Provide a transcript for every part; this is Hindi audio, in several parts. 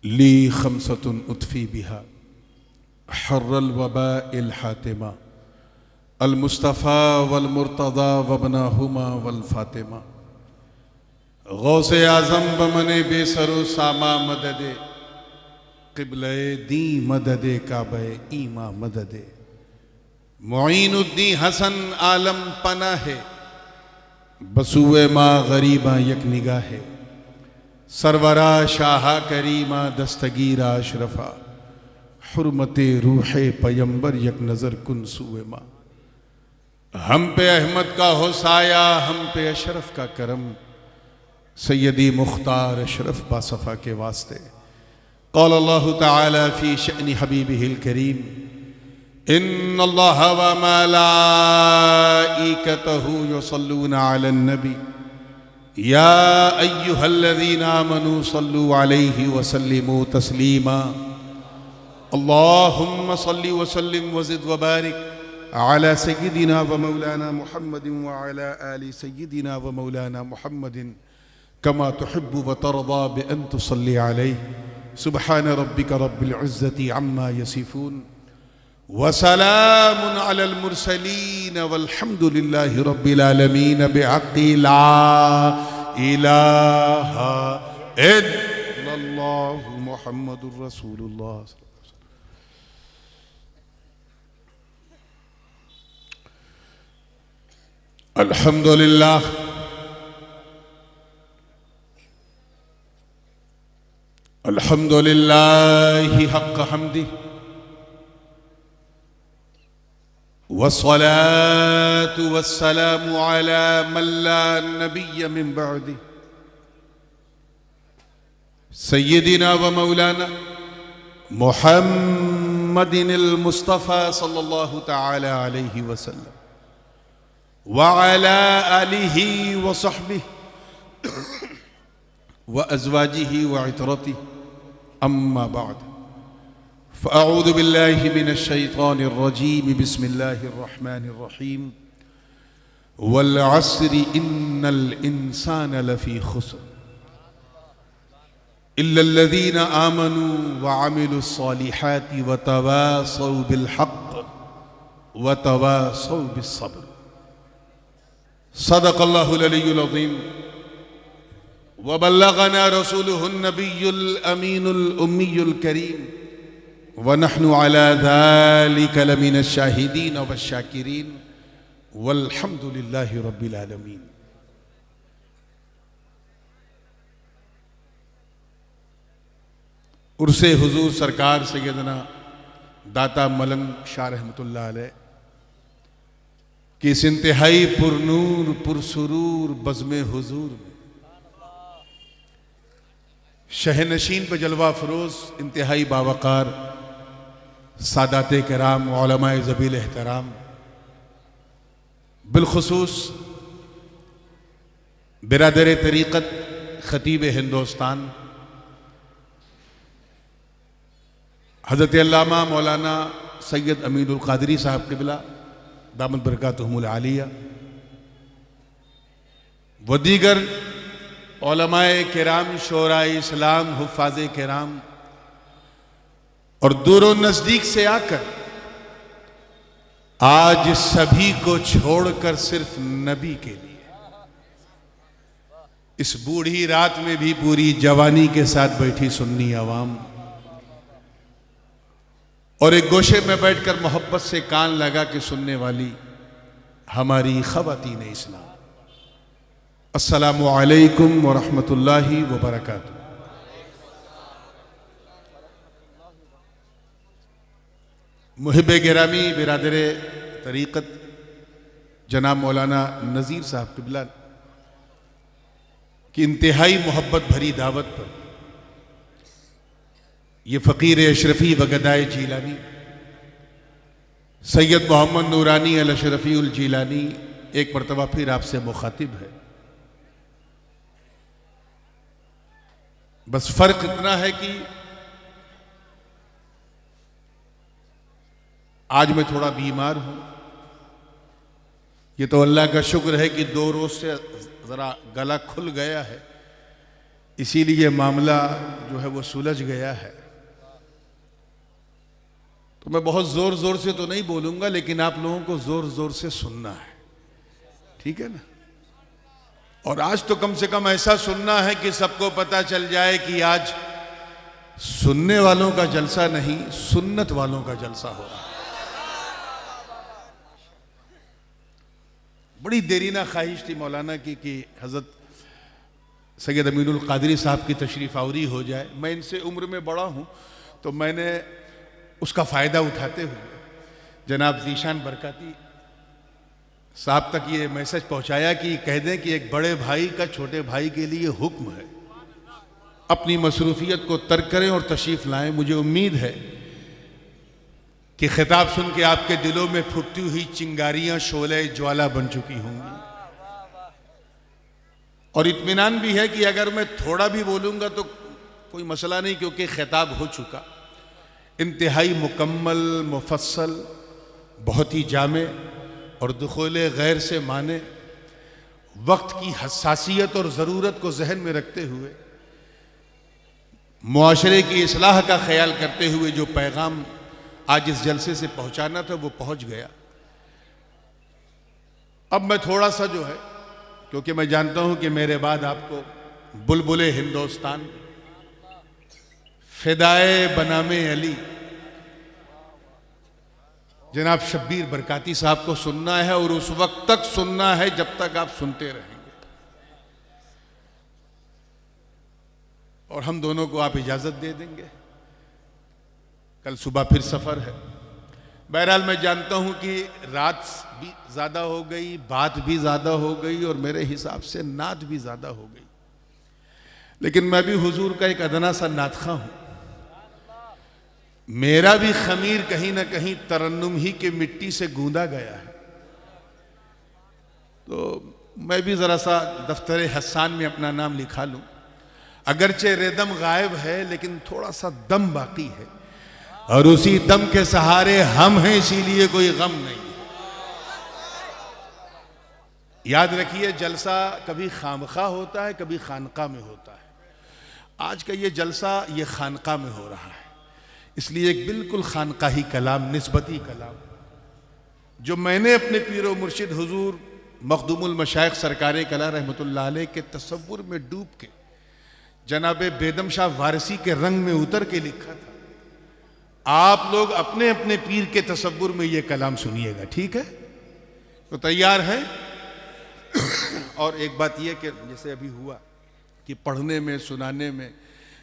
ली खमसतुन उतफ़ी बिहा हर्रल वबाइल हातिमा अल मुस्तफ़ा वल मुर्तज़ा वबनाहुमा वल फातिमा गौसे आज़म बमने बेसरो सामा मददे क़िबले दी मददे काबे ईमा मददे मुईनुद्दीन हसन आलम पना है बसुए माँ गरीबा यक निगाह है सरवरा शाहा करीमा दस्तगीरा अशरफा हुर्मते रूहे पयंबर यक नज़र कुन सुए माँ। हम पे अहमद का हो साया, हम पे अशरफ का करम, सैयदी मुख्तार अशरफ बासफ़ा के वास्ते। क़ाल अल्लाहु तआला फ़ी शअनि हबीबिहिल करीम इन्नल्लाहा व मलाइकतहु युसल्लूना अलन नबी या अय्युहल्लज़ीना आमनू सल्लू अलैहि वसल्लिमू तस्लीमा। अल्लाहुम्मा सल्लि वसल्लिम वज़िद वबारिक अला सय्यिदिना व मौलाना मुहम्मदिन व अला आलि सय्यिदिना व मौलाना मुहम्मदिन कमा तुहिब्बु व तर्दा बि अन तुसल्ली अलैहि। सुब्हान रब्बिका रब्बिल इज़्ज़ति अम्मा यसिफून व सलामुन अलल मुरसलीन वल्हम्दुलिल्लाहि रब्बिल आलमीन बिहक़्क़ि ला इलाहा इल्लल्लाहु मुहम्मदुर रसूलुल्लाह। अल्हम्दुलिल्लाह अल्हम्दुलिल्लाहि हक़्क़ हम्दिही वस्सलातु वस्सलामु अला मन ला नबिय्य मिन बअदी सय्यिदिना व मौलाना मुहम्मदिनिल मुस्तफ़ा सल्लल्लाहु तआला अलैहि वसल्लम व अला आलिहि व सहबिहि व अज़वाजिहि व इतरतिहि अम्मा बअद फ़अऊज़ु बिल्लाहि मिनश शैतानिर रजीम बिस्मिल्लाहिर रहमानिर रहीम वल अस्रि इन्नल इंसान लफ़ी खुस्र इल्लल्लज़ीना आमनू व अमिलुस सालिहाति व तवासौ बिल हक़्क़ व तवासौ बिस सब्र। सदक़ल्लाहुल अलियुल अज़ीम व बल्लग़ना रसूलुहुन नबियुल अमीनुल उम्मियुल करीम व नहनु अला ज़ालिका लमिनश शाहिदीन वश्शाकिरीन वल्हम्दुलिल्लाहि रब्बिल आलमीन। उर्से हुजूर सरकार सैयदना दाता मलंग शाह रहमतुल्लाह अलैह कि इस इंतहाई पुरनूर पुरसुरूर बज़्मे हुजूर में शहनशीन पे जलवा फरोज इंतहाई बावकार सादाते किराम उलमाए ज़बील एहतराम बिलखुसूस बिरादर तरीक़त ख़तीब हिंदुस्तान हज़रत अल्लामा मौलाना सैयद अमीनुल क़ादरी साहब क़िबला दामत बरकातुहुमुल आलिया व दीगर उलमाए किराम शोराए इस्लाम हुफ़ाज़े किराम और दूरों नज़दीक से आकर आज सभी को छोड़कर सिर्फ नबी के लिए इस बूढ़ी रात में भी पूरी जवानी के साथ बैठी सुन्नी अवाम और एक गोशे में बैठकर मोहब्बत से कान लगा के सुनने वाली हमारी ख़वातीन इस्लाम, अस्सलामु अलैकुम व रहमतुल्लाहि व बरकातुहू। मुहिब गिरामी बिरादर तरीक़त जनाब मौलाना नज़ीर साहब क़िबला की इंतहाई मोहब्बत भरी दावत पर ये फ़कीर अशरफ़ी व गदाए जीलानी सैयद मोहम्मद नूरानी अल अशरफ़ी उल जीलानी एक मरतबा फिर आपसे मुखातिब है। बस फ़र्क इतना है कि आज मैं थोड़ा बीमार हूं। ये तो अल्लाह का शुक्र है कि 2 रोज़ से ज़रा गला खुल गया है, इसीलिए मामला जो है वो सुलझ गया है। तो मैं बहुत जोर जोर से तो नहीं बोलूंगा, लेकिन आप लोगों को जोर जोर से सुनना है, ठीक है ना। और आज तो कम से कम ऐसा सुनना है कि सबको पता चल जाए कि आज सुनने वालों का जलसा नहीं, सुन्नत वालों का जलसा हो रहा है। बड़ी देरीना ख्वाहिश थी मौलाना की कि हजरत सैयद अमीनुल कादरी साहब की तशरीफ आवरी हो जाए। मैं इनसे उम्र में बड़ा हूं, तो मैंने उसका फ़ायदा उठाते हुए जनाब ज़ीशान बरकाती साहब तक ये मैसेज पहुंचाया कि कह दें कि एक बड़े भाई का छोटे भाई के लिए हुक्म है, अपनी मसरूफियत को तर्क करें और तशरीफ़ लाएं। मुझे उम्मीद है कि खिताब सुन के आपके दिलों में फूटती हुई चिंगारियां शोले ज्वाला बन चुकी होंगी, और इत्मीनान भी है कि अगर मैं थोड़ा भी बोलूंगा तो कोई मसला नहीं, क्योंकि खिताब हो चुका, इंतहाई मुकम्मल, मुफस्सल, बहुत ही जामे और दुखोले गैर से माने, वक्त की हसासियत और ज़रूरत को जहन में रखते हुए, मुआशरे की इस्लाह का ख्याल करते हुए जो पैगाम आज इस जलसे से पहुंचाना था वो पहुंच गया। अब मैं थोड़ा सा जो है, क्योंकि मैं जानता हूं कि मेरे बाद आपको बुलबुले हिंदुस्तान, फिदाए बनामे अली जनाब शब्बीर बरकाती साहब को सुनना है, और उस वक्त तक सुनना है जब तक आप सुनते रहेंगे। और हम दोनों को आप इजाजत दे देंगे, कल सुबह फिर सफर है। बहरहाल मैं जानता हूं कि रात भी ज्यादा हो गई, बात भी ज्यादा हो गई, और मेरे हिसाब से नात भी ज्यादा हो गई, लेकिन मैं भी हुजूर का एक अदना सा नातखा हूं। मेरा भी खमीर कहीं ना कहीं तरन्नुम ही के मिट्टी से गूंदा गया है, तो मैं भी जरा सा दफ्तर हसान में अपना नाम लिखा लूं। अगरचे रेदम गायब है, लेकिन थोड़ा सा दम बाकी है, और उसी दम के सहारे हम हैं, इसीलिए कोई गम नहीं है। याद रखिए, जलसा कभी खामखा होता है, कभी खानका में होता है। आज का ये जलसा ये खानका में हो रहा है, इसलिए एक बिल्कुल खानकाही कलाम, निस्बती कलाम, जो मैंने अपने पीरो मुर्शिद हुजूर मखदूमुल मशाइख सरकार कला रहमतुल्लाह अलैह के तसव्वुर में डूब के, जनाब बेदम शाह वारसी के रंग में उतर के लिखा था। आप लोग अपने अपने पीर के तसव्वुर में ये कलाम सुनिएगा, ठीक है? तो तैयार हैं? और एक बात यह कि जैसे अभी हुआ कि पढ़ने में, सुनाने में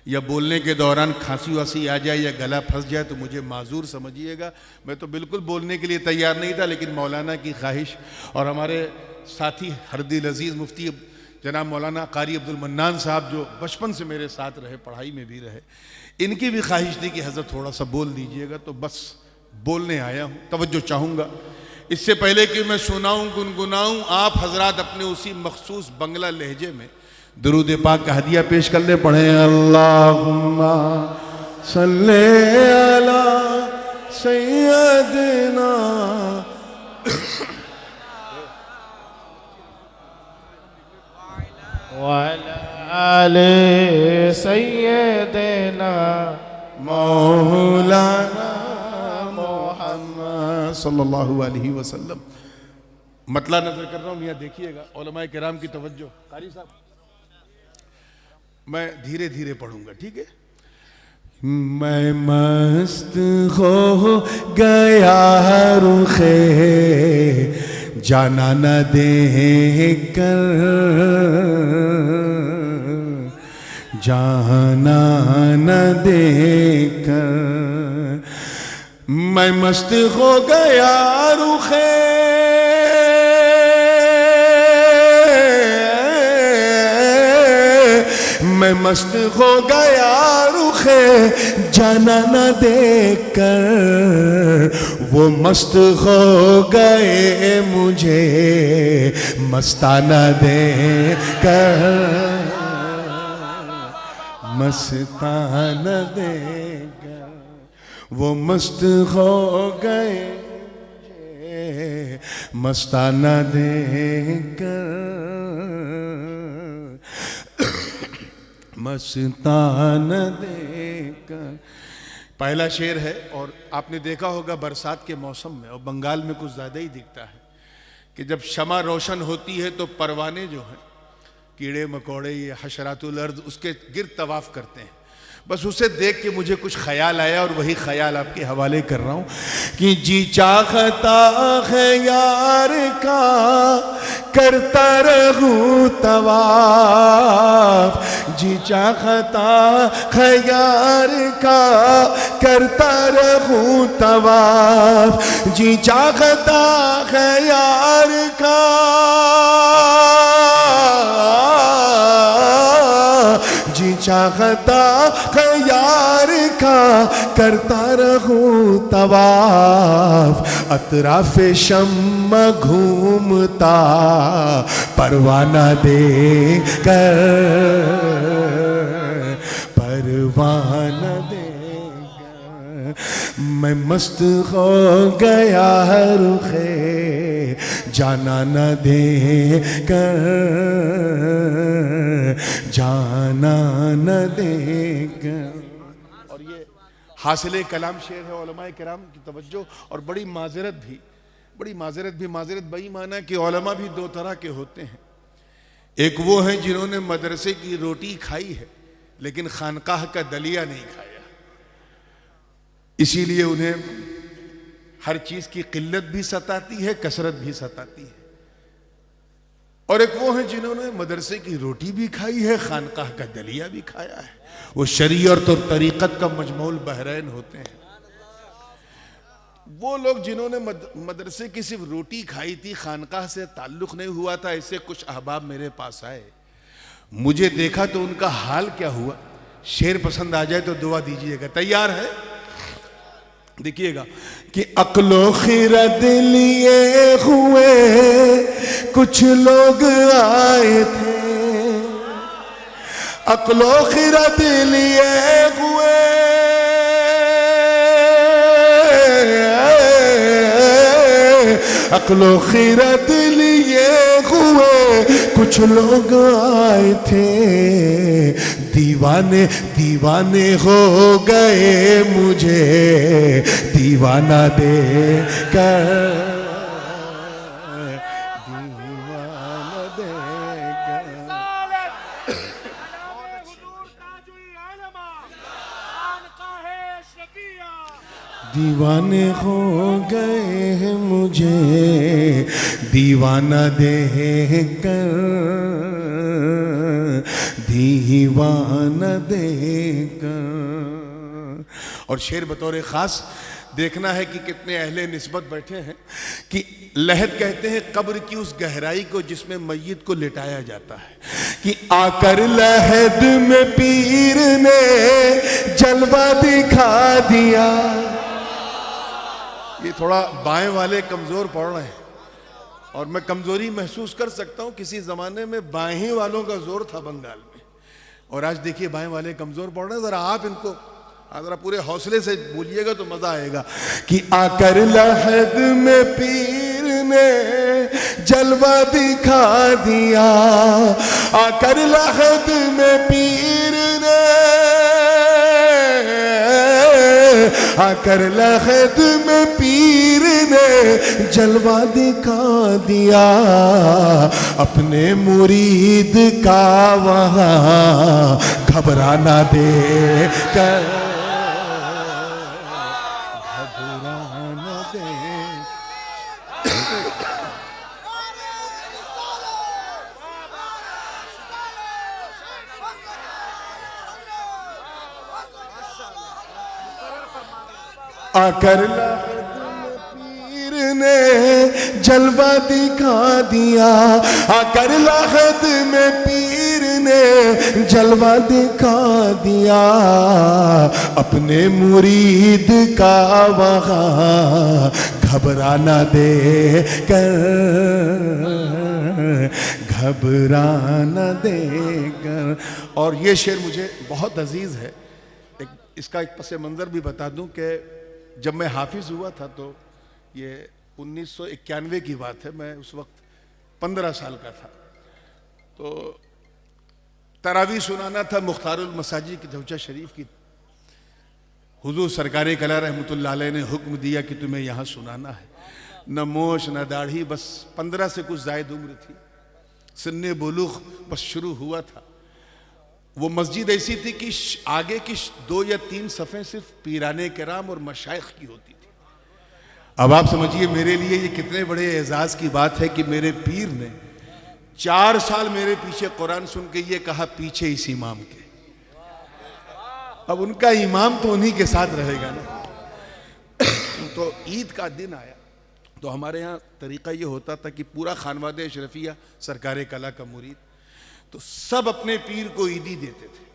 या बोलने के दौरान खांसी वासी आ जाए या गला फंस जाए तो मुझे माजूर समझिएगा। मैं तो बिल्कुल बोलने के लिए तैयार नहीं था, लेकिन मौलाना की ख्वाहिश और हमारे साथी हरदिल अजीज़ मुफ्ती जनाब मौलाना कारी अब्दुल मन्नान साहब, जो बचपन से मेरे साथ रहे, पढ़ाई में भी रहे, इनकी भी ख्वाहिश थी कि हज़रत थोड़ा सा बोल दीजिएगा, तो बस बोलने आया हूँ। तवज्जो चाहूँगा। इससे पहले कि मैं सुनाऊँ, गुनगुनाऊँ, आप हजरात अपने उसी मखसूस बंगला लहजे में दुरूद पाक का हदिया पेश कर ले। पढ़े अल्लाहुम्मा सल्ले अला सय्यदना वअला आले सय्यदना मौलाना मुहम्मद सल्लल्लाहु अलैहि वसल्लम। मतला नजर कर रहा हूँ मियाँ, देखिएगा उलमाए किराम की तवज्जो। कारी साहब, मैं धीरे धीरे पढ़ूंगा, ठीक है? मैं मस्त हो गया रुखे जाना न दे कर, जाना न दे कर, मैं मस्त हो गया रुखे मैं मस्त हो गया रुखे जाना न देखकर, वो मस्त हो गए मुझे मस्ताना देकर, मस्ताना देकर, वो मस्त हो गए मुझे मस्ताना देकर। मस्तान देकर। पहला शेर है, और आपने देखा होगा बरसात के मौसम में, और बंगाल में कुछ ज़्यादा ही दिखता है, कि जब शमा रोशन होती है तो परवाने जो हैं, कीड़े मकोड़े, ये हशरातुल अर्द, उसके गिर्द तवाफ करते हैं। बस उसे देख के मुझे कुछ ख्याल आया, और वही ख्याल आपके हवाले कर रहा हूं कि जी चाहता है यार का करता रहूं तवाफ, जी चाहता है यार का करता रहूं तवाफ, जी चाहता है यार का जी चाहता है यार का करता रहूं तवाफ, अतराफ शम्मा घूमता परवाना दे कर, परवाना दे कर। मैं मस्त हो गया रुखे जाना न दे कर, जाना न देकर। और ये हासिले कलाम शेर है, उलमाए किराम की तवज्जो। और बड़ी माजरत भी माजरत बेईमाना कि उलमा भी दो तरह के होते हैं। एक वो हैं जिन्होंने मदरसे की रोटी खाई है लेकिन खानकाह का दलिया नहीं खाया, इसीलिए उन्हें हर चीज की किल्लत भी सताती है, कसरत भी सताती है। और एक वो है जिन्होंने मदरसे की रोटी भी खाई है, खानकाह का दलिया भी खाया है। वो शरीयत और तरीक़त का मजमूल बहरैन होते हैं। वो लोग जिन्होंने मदरसे की सिर्फ रोटी खाई थी, खानकाह से ताल्लुक नहीं हुआ था, ऐसे कुछ अहबाब मेरे पास आए, मुझे देखा तो उनका हाल क्या हुआ। शेर पसंद आ जाए तो दुआ दीजिएगा। तैयार है? देखिएगा कि अक्लो खिरद लिए हुए कुछ लोग आए थे, अक्लो खिरद लिए हुए अक्लो खिरद लिए हुए कुछ लोग आए थे, दीवाने दीवाने हो गए मुझे दीवाना दे कर, दीवाना दे कर। दीवाने हो गए मुझे दीवाना दे कर, दीवाना दे कर। और शेर बतौर खास देखना है कि कितने अहले निस्बत बैठे हैं कि लहद कहते हैं कब्र की उस गहराई को जिसमें मय्यत को लिटाया जाता है, कि आकर लहद में पीर ने जलवा दिखा दिया। ये थोड़ा बाएं वाले कमजोर पड़ रहे हैं और मैं कमजोरी महसूस कर सकता हूं। किसी जमाने में बाएं वालों का जोर था बंगाल में, और आज देखिए बाएं वाले कमजोर पड़ रहे हैं। जरा आप इनको जरा पूरे हौसले से बोलिएगा तो मजा आएगा कि आकर लहद में पीर ने जलवा दिखा दिया, आकर लहद में पीर ने आकर लहद में पीर ने जलवा दिखा दिया, अपने मुरीद का वहाँ घबराना दे कर, घबराना दे। आकर लहद में पीर ने जलवा दिखा दिया, आकर लहद में पीर ने जलवा दिखा दिया, अपने मुरीद का वहाँ घबराना दे कर, घबराना दे कर। और ये शेर मुझे बहुत अजीज है। इसका एक पस मंज़र भी बता दूं कि जब मैं हाफिज हुआ था तो ये 1991 की बात है, मैं उस वक्त 15 साल का था। तो तरावी सुनाना था मुख्तारुल मसाजिद की दौचा शरीफ की। हुजूर सरकार कला रहमतुल्लाह अलैह ने हुक्म दिया कि तुम्हें यहाँ सुनाना है। न मोश न दाढ़ी, बस 15 से कुछ जायद उम्र थी, सिन्ने बुलूग बस शुरू हुआ था। वो मस्जिद ऐसी थी कि आगे की 2 या 3 सफ़ें सिर्फ पीराने किराम और मशाइख की होती थी। अब आप समझिए मेरे लिए ये कितने बड़े एजाज की बात है कि मेरे पीर ने 4 साल मेरे पीछे कुरान सुन के ये कहा पीछे इस इमाम के। अब उनका इमाम तो उन्हीं के साथ रहेगा ना। तो ईद का दिन आया तो हमारे यहाँ तरीका ये होता था कि पूरा खानवादे अशरफिया सरकार कला का मुरीद, तो सब अपने पीर को ईदी देते थे।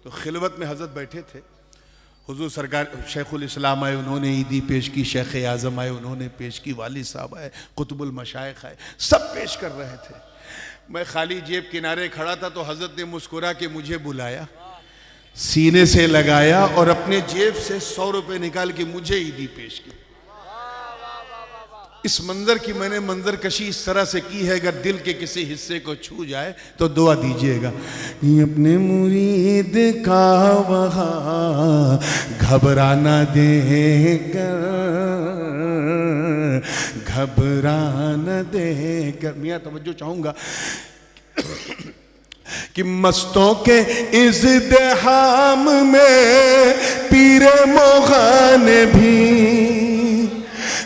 तो खिलवत में हजरत बैठे थे, हुजूर सरकार शेखुल इस्लाम आए, उन्होंने ईदी पेश की, शेख आज़म आए, उन्होंने पेश की, वाली साहब आए, कुतुबुल मशाइख आए, सब पेश कर रहे थे। मैं खाली जेब किनारे खड़ा था तो हजरत ने मुस्कुरा के मुझे बुलाया, सीने से लगाया और अपने जेब से 100 रुपये निकाल के मुझे ईदी पेश की। इस मंजर की मैंने मंजर कशी इस तरह से की है, अगर दिल के किसी हिस्से को छू जाए तो दुआ दीजिएगा। ये अपने मुरीद का वहाँ घबराना देकर, घबराना देकर। मियाँ तवज्जो चाहूंगा कि मस्तों के इज़्दिहाम में पीरे मोग़ान भी,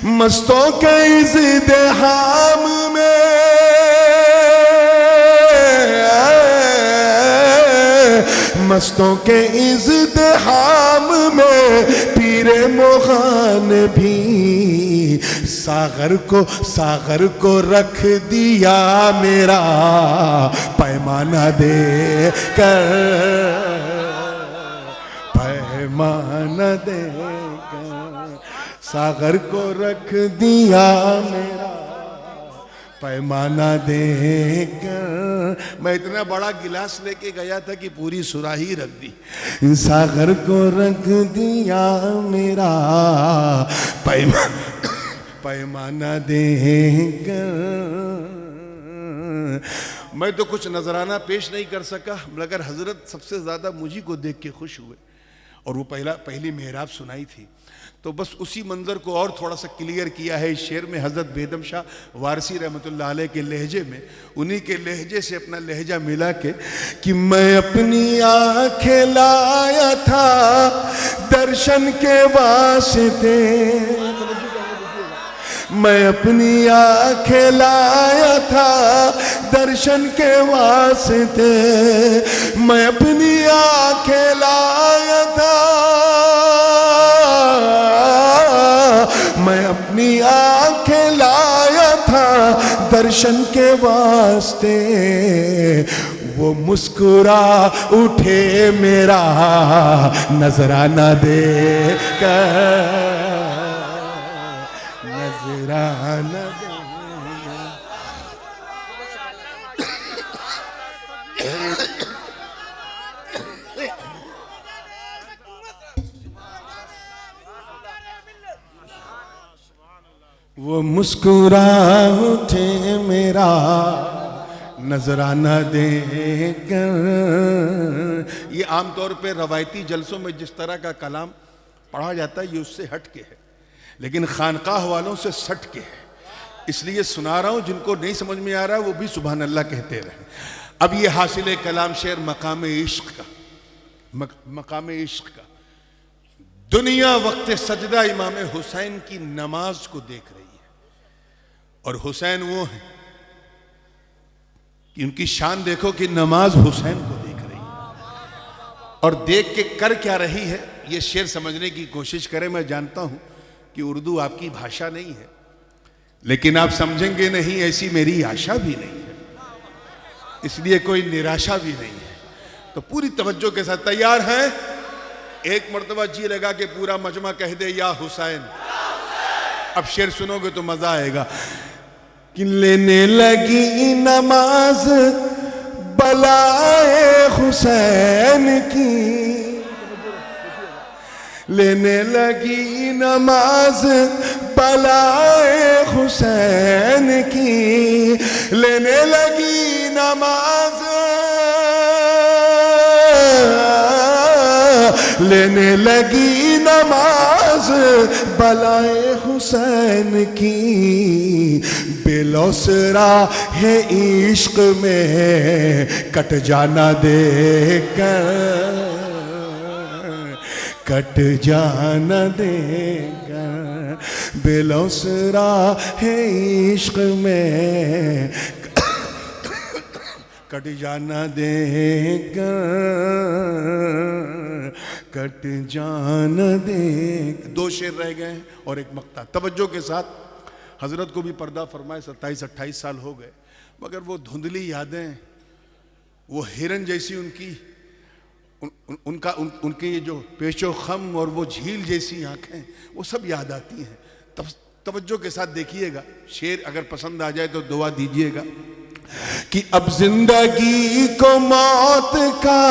मस्तों के इज़्दिहाम में, मस्तों के इज़्दिहाम में पीरे मोग़ान भी सागर को रख दिया मेरा पैमाना दे कर, पैमाना दे कर, सागर को रख दिया मेरा पैमाना दे कर। मैं इतना बड़ा गिलास लेके गया था कि पूरी सुराही रख दी। सागर को रख दिया मेरा पैमाना देकर। मैं तो कुछ नजराना पेश नहीं कर सका, मगर हजरत सबसे ज़्यादा मुझी को देख के खुश हुए और वो पहली मेहराब सुनाई थी। तो बस उसी मंजर को और थोड़ा सा क्लियर किया है इस शेर में। हज़रत बेदम शाह वारसी रहमतुल्लाह अलैह के लहजे में, उन्हीं के लहजे से अपना लहजा मिला के कि मैं अपनी आँखें लाया था दर्शन के वास्ते, मैं अपनी आँखें लाया था दर्शन के वास्ते, मैं अपनी आँखें लाया था, मैं अपनी आँखें लाया था दर्शन के वास्ते। वो मुस्कुरा उठे मेरा नजराना दे कर, नजराना दे। वो मुस्कुरा उठे मेरा नजराना देकर। ये आमतौर पे रवायती जलसों में जिस तरह का कलाम पढ़ा जाता है ये उससे हट के है, लेकिन खानकाह वालों से सट के है, इसलिए सुना रहा हूँ। जिनको नहीं समझ में आ रहा है वो भी सुभान अल्लाह कहते रहे। अब ये हासिल कलाम शेर मकाम इश्क का, मकाम इश्क का। दुनिया वक्त सजदा इमाम हुसैन की नमाज को देख रही है और हुसैन वो है कि उनकी शान देखो कि नमाज हुसैन को देख रही है और देख के कर क्या रही है ये शेर समझने की कोशिश करें। मैं जानता हूं कि उर्दू आपकी भाषा नहीं है, लेकिन आप समझेंगे नहीं ऐसी मेरी आशा भी नहीं है, इसलिए कोई निराशा भी नहीं है। तो पूरी तवज्जो के साथ तैयार हैं? एक मर्तबा जी लगा के पूरा मजमा कह दे या हुसैन। अब शेर सुनोगे तो मजा आएगा कि लेने लगी नमाज बलाए हुसैन की, लेने लगी नमाज बलाए हुसैन की, लेने लगी नमाज लेने लगी नमाज बलाए हुसैन की, बेलौसरा है इश्क में कट जाना देकर, कट जाना देगा, बेलौसरा है इश्क में कट जाना देगा, कट जाना देगा। 2 शेर रह गए हैं और एक मक्ता। तवज्जो के साथ, हजरत को भी पर्दा फरमाए 27-28 साल हो गए, मगर वो धुंधली यादें, वो हिरन जैसी उनकी उनके ये जो पेशो खम और वो झील जैसी आंखें, वो सब याद आती हैं। तवज्जो के साथ देखिएगा, शेर अगर पसंद आ जाए तो दुआ दीजिएगा कि अब जिंदगी को मौत का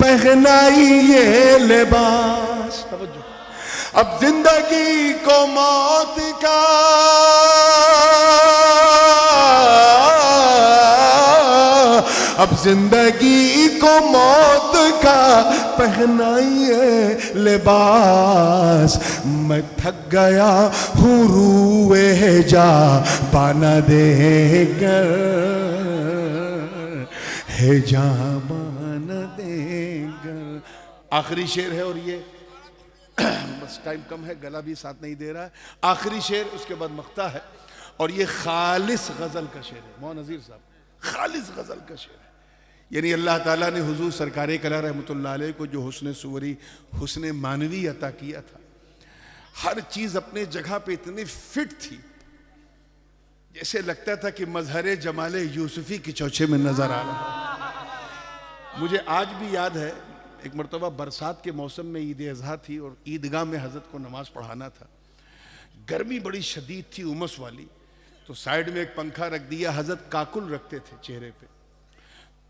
पहनाइए लिबास। तवज्जो, अब जिंदगी को मौत का अब जिंदगी को मौत का पहनाइए लिबास। मैं थक गया हूँ रूए जा बाना देकर, है जा बाना देकर। आखिरी शेर है और ये बस टाइम कम है, गला भी साथ नहीं दे रहा है। आखिरी शेर, उसके बाद मक्ता है और ये खालिस गजल का शेर है। मौन नज़ीर साहब, खालिस गजल का शेर है। यानी अल्लाह ताला ने हुजूर सरकार कला रहमतुल्लाह अलैह को जो हुस्न सुवरी, हुस्न मानवी अता किया था, हर चीज अपने जगह पे इतनी फिट थी जैसे लगता था कि मजहर जमाले यूसुफी की चौचे में नजर आ रहा। मुझे आज भी याद है, एक मरतबा बरसात के मौसम में ईद अज़हा थी और ईदगाह में हजरत को नमाज पढ़ाना था। गर्मी बड़ी शदीद थी, उमस वाली, तो साइड में एक पंखा रख दिया। हजरत काकुल रखते थे चेहरे पे,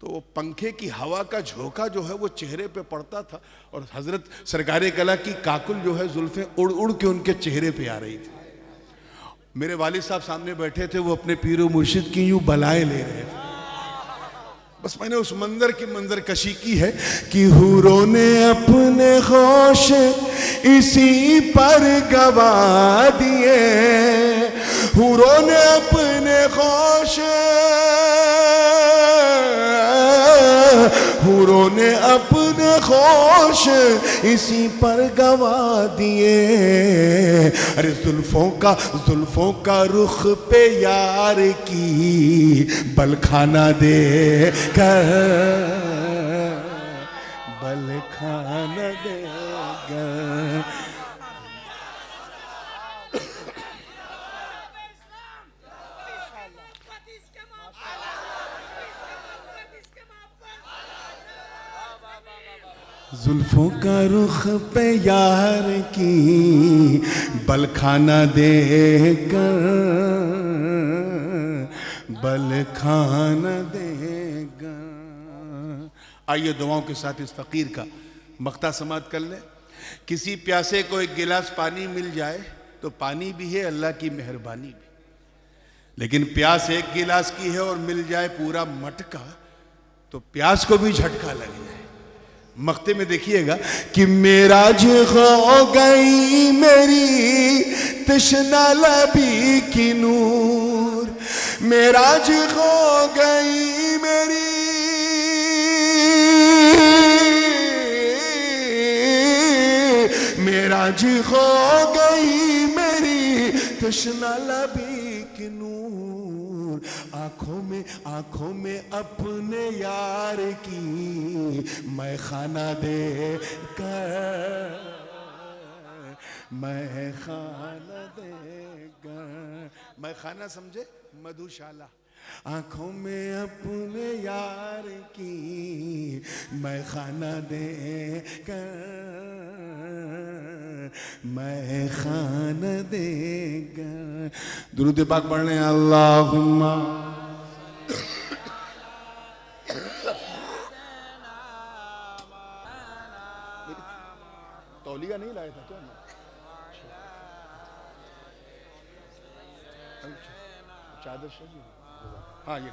तो पंखे की हवा का झोंका जो है वो चेहरे पे पड़ता था और हजरत सरकार कला की काकुल जो है जुल्फें उड़ उड़ के उनके चेहरे पे आ रही थी। मेरे वालिद साहब सामने बैठे थे, वो अपने पीरो मुर्शिद की यूं बलाएं ले रहे थे। बस मैंने उस मंजर की मंजर कशी की है कि हूरों ने अपने होश इसी पर गवा दिए, हूरों ने अपने होश, हूरों ने अपने होश इसी पर गवा दिए। अरे जुल्फों का रुख पे यार की बल खाना दे कर, बल खाना दे कर। जुल्फों का रुख पे यार की बल खाना देकर, बल खाना देगा। आइए दुआओं के साथ इस फकीर का मक्ता समात कर ले। किसी प्यासे को एक गिलास पानी मिल जाए तो पानी भी है, अल्लाह की मेहरबानी भी। लेकिन प्यास एक गिलास की है और मिल जाए पूरा मटका तो प्यास को भी झटका लग जाए। मक्ते में देखिएगा कि मेराज हो गई मेरी तशना लबी की नूर, मेराज हो गई मेरी, मेराज हो गई मेरी तशना लबी की नूर। आंखों में अपने यार की मैं खाना दे कर, मैं खाना देगा। मैं खाना समझे, मधुशाला। आंखों में अपने यार की मैं खाना दे कर, मैं खाना देगा। दुरूद पाक पढ़ने अल्लाहुम्मा। तौलिया नहीं लाया था क्या? चादर चाहिए? हाँ ये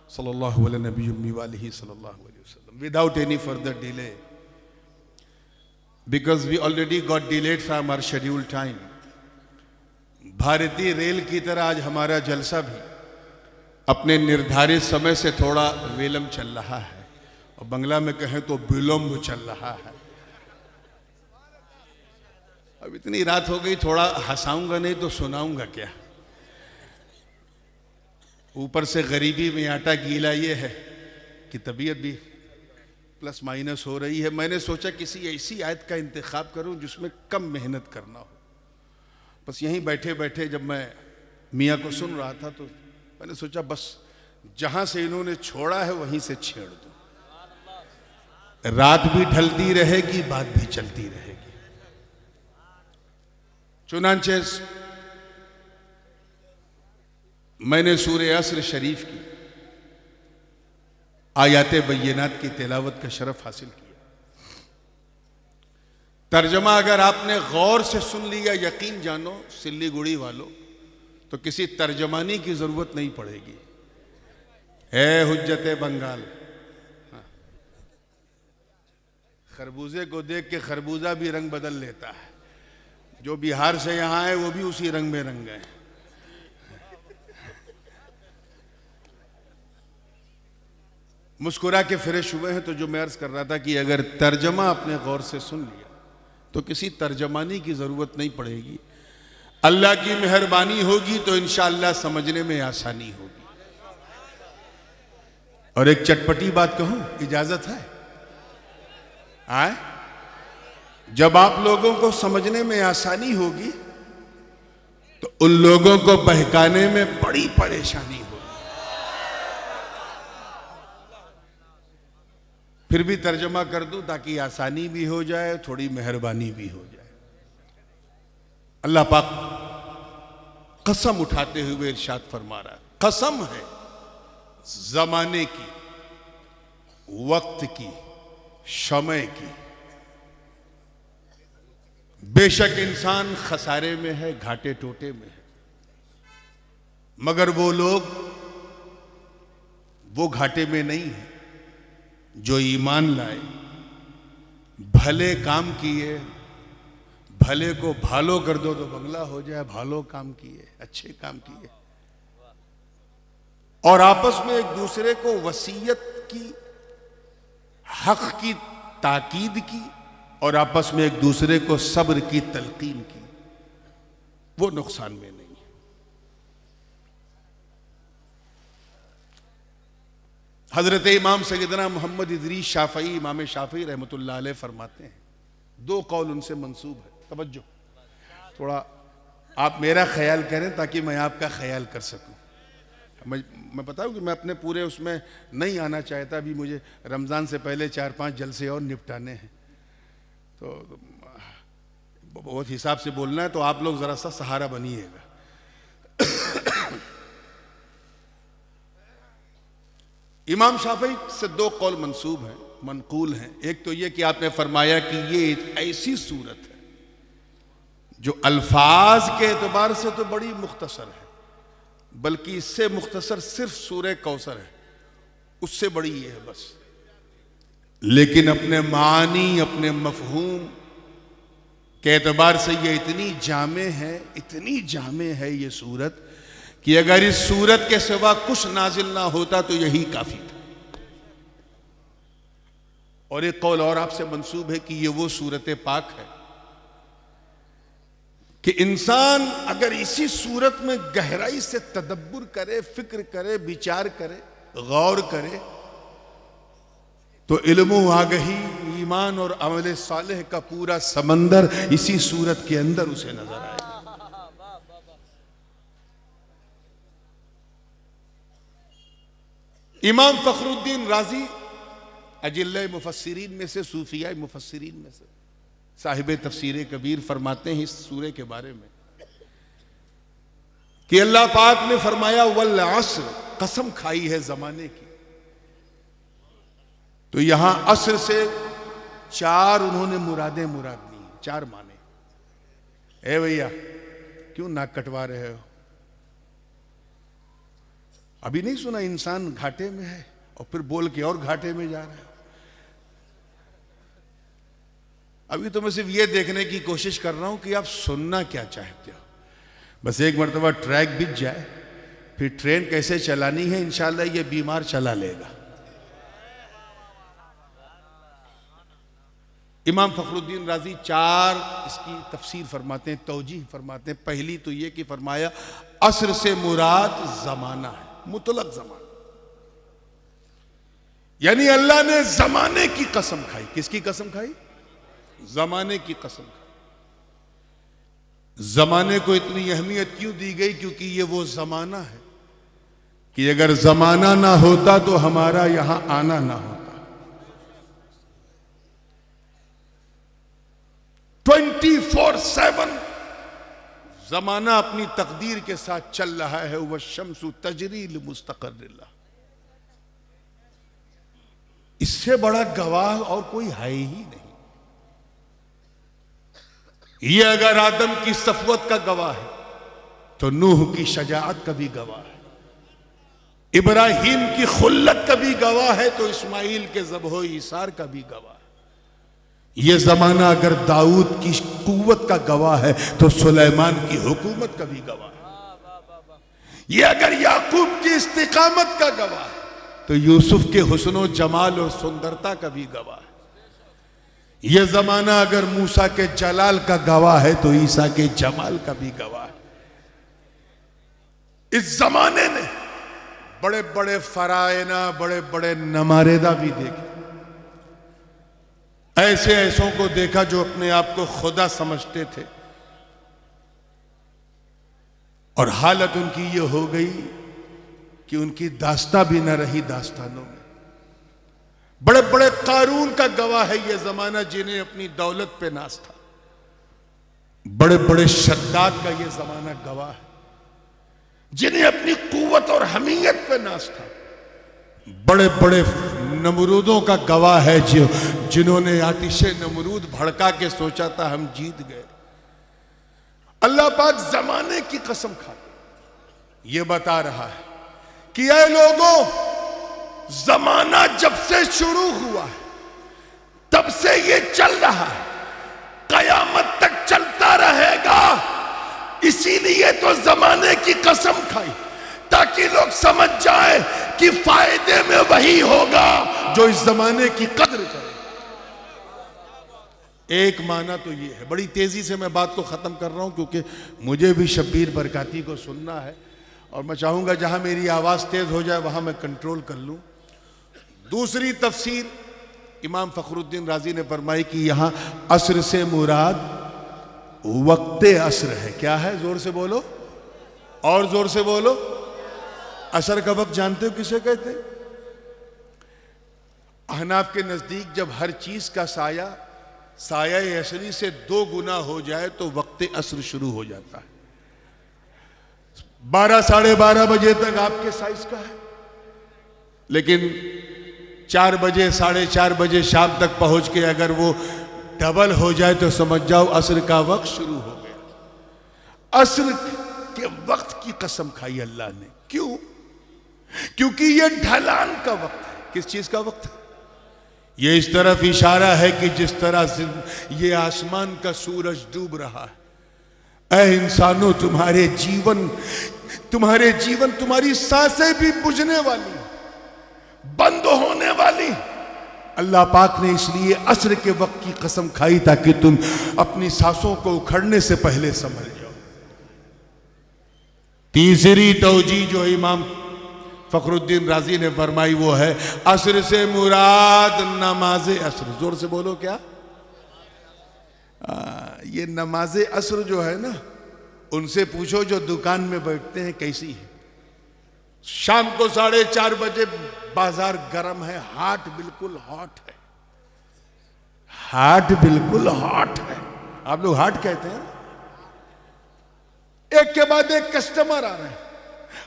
सल्लल्लाहु अलैहि नबी उम्मी वालिही सल्लल्लाहु अलैहि वसल्लम. Without any further delay, because we already got delayed from our scheduled time. भारतीय रेल की तरह आज हमारा जलसा भी अपने निर्धारित समय से थोड़ा विलंब चल रहा है, और बंगला में कहें तो विलंब चल रहा है. अब इतनी रात हो गई, थोड़ा हंसाऊंगा नहीं तो सुनाऊंगा क्या. ऊपर से गरीबी में आटा गीला ये है कि तबीयत भी प्लस माइनस हो रही है. मैंने सोचा किसी ऐसी आयत का इंतखाब करूं जिसमें कम मेहनत करना हो. बस यहीं बैठे बैठे जब मैं मियाँ को सुन रहा था तो मैंने सोचा बस जहां से इन्होंने छोड़ा है वहीं से छेड़ दूं. रात भी ढलती रहेगी, बात भी चलती रहेगी. चुनांचे मैंने सूरे असर शरीफ की आयाते बय्यनात की तिलावत का शरफ हासिल किया. तर्जमा अगर आपने गौर से सुन लिया, यकीन जानो सिल्लीगुड़ी वालों, तो किसी तर्जमानी की जरूरत नहीं पड़ेगी. है हुज्जते बंगाल. खरबूजे को देख के खरबूजा भी रंग बदल लेता है. जो बिहार से यहां आए वो भी उसी रंग में रंग गए. मुस्कुरा के फ्रेश हुए हैं. तो जो मैं अर्ज कर रहा था कि अगर तर्जमा अपने गौर से सुन लिया तो किसी तर्जमानी की जरूरत नहीं पड़ेगी. अल्लाह की मेहरबानी होगी तो इंशाअल्लाह समझने में आसानी होगी. और एक चटपटी बात कहूं, इजाजत है? आए, जब आप लोगों को समझने में आसानी होगी तो उन लोगों को बहकाने में बड़ी परेशानी होगी. फिर भी तर्जमा कर दूं ताकि आसानी भी हो जाए, थोड़ी मेहरबानी भी हो जाए. अल्लाह पाक कसम उठाते हुए इरशाद फरमा रहा है, कसम है जमाने की, वक्त की, समय की, बेशक इंसान खसारे में है, घाटे टोटे में है, मगर वो लोग वो घाटे में नहीं है जो ईमान लाए, भले काम किए. भले को भालो कर दो तो बंगला हो जाए. भालो काम किए, अच्छे काम किए, और आपस में एक दूसरे को वसीयत की, हक की ताकीद की, और आपस में एक दूसरे को सब्र की तलकीन की. वो नुकसान में नहीं. हजरत इमाम सैयदना मोहम्मद इदरीस शाफई, इमाम शाफई रहमतुल्लाह अलैह फरमाते हैं, दो कौल उनसे मंसूब है. तवज्जो, थोड़ा आप मेरा ख्याल करें ताकि मैं आपका ख्याल कर सकूं. मैं बताऊं कि मैं अपने पूरे उसमें नहीं आना चाहता. अभी मुझे रमज़ान से पहले 4-5 जलसे और निपटाने हैं, तो बहुत हिसाब से बोलना है. तो आप लोग ज़रा सा सहारा बनिएगा. इमाम शाफई से दो कौल मंसूब हैं, मनकूल हैं. एक तो ये कि आपने फरमाया कि ये एक ऐसी सूरत है जो अल्फाज के एतबार से तो बड़ी मुख्तसर है, बल्कि इससे मुख्तसर सिर्फ सूरह कौसर है, उससे बड़ी ये है बस. लेकिन अपने मानी, अपने मफहूम के एतबार से ये इतनी जामे है, इतनी जामे है ये सूरत कि अगर इस सूरत के सिवा कुछ नाजिल ना होता तो यही काफी था. और एक कौल और आपसे मंसूब है कि ये वो सूरत पाक है कि इंसान अगर इसी सूरत में गहराई से तदब्बुर करे, फिक्र करे, विचार करे, गौर करे, तो इल्म आगही, ईमान और अमल सालेह का पूरा समंदर इसी सूरत के अंदर उसे नजर आए. इमाम फखरुद्दीन राजी अजिल्ले मुफस्सिरीन में से, सूफिया मुफस्सिरीन में से, साहिब तफसीर कबीर फरमाते हैं इस सूरे के बारे में कि अल्लाह पाक ने फरमाया वल अस्र, कसम खाई है जमाने की. तो यहां अस्र से 4 उन्होंने मुरादें मुराद ली, 4 माने. ए भैया क्यों नाक कटवा रहे हो? अभी नहीं सुना इंसान घाटे में है और फिर बोल के और घाटे में जा रहा है। अभी तो मैं सिर्फ ये देखने की कोशिश कर रहा हूं कि आप सुनना क्या चाहते हो। बस एक मरतबा ट्रैक बिछ जाए, फिर ट्रेन कैसे चलानी है इंशाल्लाह ये बीमार चला लेगा। इमाम फखरुद्दीन राजी 4 इसकी तफसीर फरमाते हैं, तौजीह फरमाते हैं। पहली तो ये कि फरमाया असर से मुराद जमाना है, मुतलक जमाना, यानी अल्लाह ने जमाने की कसम खाई। किसकी कसम खाई? जमाने की कसम खाई। जमाने को इतनी अहमियत क्यों दी गई? क्योंकि ये वो जमाना है कि अगर जमाना ना होता तो हमारा यहां आना ना होता। 24/7 जमाना अपनी तकदीर के साथ चल रहा है। वह शम्सु तजरी लिमुस्तक़र्रिल्लाह, इससे बड़ा गवाह और कोई है ही नहीं। ये अगर आदम की सफवत का गवाह है तो नूह की शजाअत का भी गवाह है, इब्राहिम की खुल्लत का भी गवाह है तो इस्माइल के ज़ब्हो ईसार का भी गवाह है। ये जमाना अगर दाऊद की कुव्वत का गवाह है तो सुलेमान की हुकूमत का भी गवाह है। ये अगर याकूब की इस्तिकामत का गवाह है तो यूसुफ के हुस्नो जमाल और सुंदरता का भी गवाह है। यह जमाना अगर मूसा के जलाल का गवाह है तो ईसा के जमाल का भी गवाह है। इस जमाने ने बड़े बड़े फरायना, बड़े बड़े नमारेदा भी देखे। ऐसे ऐसों को देखा जो अपने आप को खुदा समझते थे और हालत उनकी ये हो गई कि उनकी दास्तां भी न रही दास्तानों में। बड़े बड़े कारून का गवाह है ये जमाना, जिन्हें अपनी दौलत पे नाज था। बड़े बड़े शद्दाद का ये जमाना गवाह है, जिन्हें अपनी कुव्वत और हमीयत पे नाज था। बड़े बड़े नमरूदों का गवाह है जिन्होंने आतिशे नमरूद भड़का के सोचा था हम जीत गए। अल्लाह पाक जमाने की कसम खा ये बता रहा है कि ऐ लोगों, जमाना जब से शुरू हुआ है तब से ये चल रहा है, कयामत तक चलता रहेगा। इसीलिए तो जमाने की कसम खाई ताकि लोग समझ जाए कि फायदे में वही होगा जो इस जमाने की कद्र करे। एक माना तो ये है। बड़ी तेजी से मैं बात को खत्म कर रहा हूं क्योंकि मुझे भी शब्बीर बरकाती को सुनना है और मैं चाहूंगा जहां मेरी आवाज तेज हो जाए वहां मैं कंट्रोल कर लूं। दूसरी तफसीर इमाम फखरुद्दीन राजी ने फरमाई कि यहां असर से मुराद वक्ते असर है। क्या है? जोर से बोलो और जोर से बोलो। असर का वक्त जानते हो किसे कहते हैं? अहनाफ के नजदीक जब हर चीज का साया साया असरी से 2 गुना हो जाए तो वक्ते असर शुरू हो जाता है। 12 साढ़े 12 बजे तक आपके साइज का है, लेकिन 4 बजे 4:30 बजे शाम तक पहुंच के अगर वो डबल हो जाए तो समझ जाओ असर का वक्त शुरू हो गया। असर के वक्त की कसम खाई अल्लाह ने। क्यों? क्योंकि ये ढलान का वक्त है। किस चीज का वक्त है? ये इस तरफ इशारा है कि जिस तरह ये आसमान का सूरज डूब रहा है, ऐ इंसानों तुम्हारे जीवन तुम्हारी सांसें भी बुझने वाली, बंद होने वाली। अल्लाह पाक ने इसलिए असर के वक्त की कसम खाई ताकि तुम अपनी सांसों को उखड़ने से पहले समझ जाओ। तीसरी तौजी जो इमाम फखरुद्दीन राजी ने फरमाई वो है असर से मुराद नमाजे असर। जोर से बोलो। क्या? ये नमाजे असर जो है ना, उनसे पूछो जो दुकान में बैठते हैं कैसी है। शाम को 4:30 बजे बाजार गर्म है, हाट बिल्कुल हॉट है। हाट बिल्कुल हॉट है। आप लोग हाट कहते हैं। एक के बाद एक कस्टमर आ रहे हैं,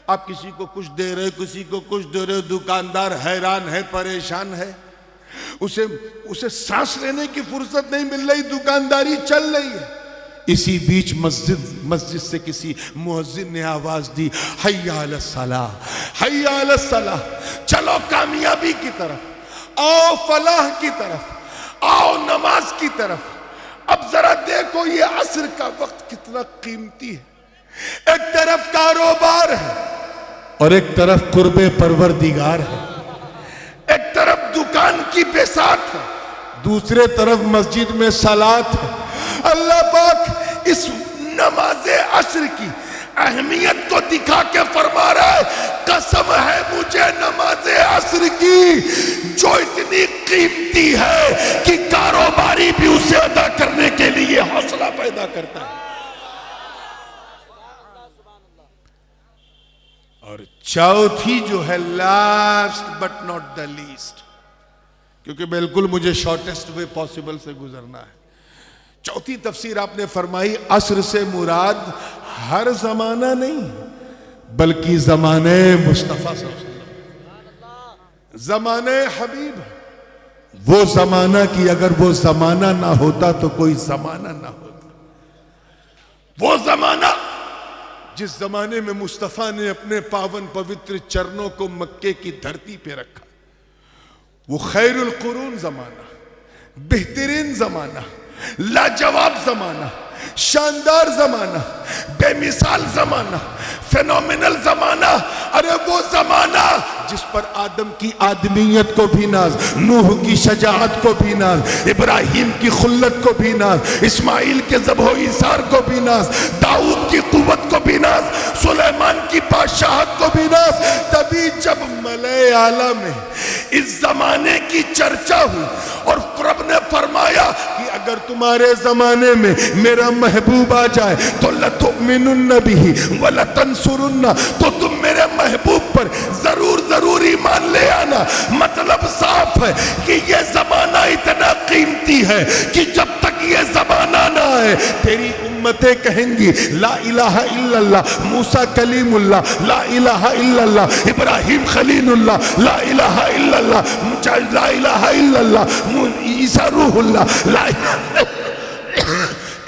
आप किसी को कुछ दे रहे, किसी को कुछ दे रहे। दुकानदार हैरान है, परेशान है, उसे सांस लेने की फुर्सत नहीं मिल रही, दुकानदारी चल रही है। इसी बीच मस्जिद से किसी मुअज्जिन ने आवाज दी, हय्या अलस सलाह, हय्या अलस सलाह, चलो कामयाबी की तरफ, आओ फलाह की तरफ, आओ नमाज की तरफ। अब जरा देखो ये असर का वक्त कितना कीमती है। एक तरफ कारोबार है और एक तरफ कुर्बे परवरदिगार है, एक तरफ दुकान की बेसात है, दूसरे तरफ मस्जिद में सलात है। अल्लाह पाक इस नमाज असर की अहमियत को दिखा के फरमा रहा है, कसम है मुझे नमाज असर की जो इतनी कीमती है कि कारोबारी भी उसे अदा करने के लिए हौसला पैदा करता है। और चौथी जो है, last but not the least, क्योंकि बिल्कुल मुझे शॉर्टेस्ट वे पॉसिबल से गुजरना है। चौथी तफसीर आपने फरमाई, असर से मुराद हर जमाना नहीं बल्कि जमाने मुस्तफा सल्लल्लाहु अलैहि वसल्लम, जमाने हबीब, वो जमाना कि अगर वो जमाना ना होता तो कोई जमाना ना होता। वो जमाना जिस जमाने में मुस्तफा ने अपने पावन पवित्र चरणों को मक्के की धरती पे रखा, वो खैरुल कुरून जमाना, बेहतरीन जमाना, लाजवाब जमाना, शानदार जमाना, बेमिसाल जमाना, फेनोमिनल जमाना। अरे वो जमाना जिस पर आदम की आदमियत को भी नाज, नूह की शजाअत को भी नाज, इब्राहिम की खुल्लत को भी नाज, इस्माइल के ज़ब्हो इसार को भी नाज, दाऊद की कुव्वत को भी नाज, सुलेमान की बादशाहत को भी नाज। तभी जब मले आला में इस जमाने की चर्चा हुई और रब ने फरमाया कि अगर तुम्हारे जमाने में मेरा महबूब आ जाए तो लतुमिनुन्न बिही व लतंसुरुन्न, तो तुम मेरे महबूब पर जरूर ईमान ले आना। मतलब साफ है कि ये जमाना इतना कीमती है कि जब तक ये जमाना ना आए तेरी उम्मतें कहेंगी ला इलाहा इल्लल्लाह, मूसा कलीमुल्लाह ला इलाहा इल्लल्लाह, इब्राहिम खलीलुल्लाह ला इलाहा इल्लल्लाह, ला इलाहा इल्लल्लाह, ईसा रूहुल्लाह ला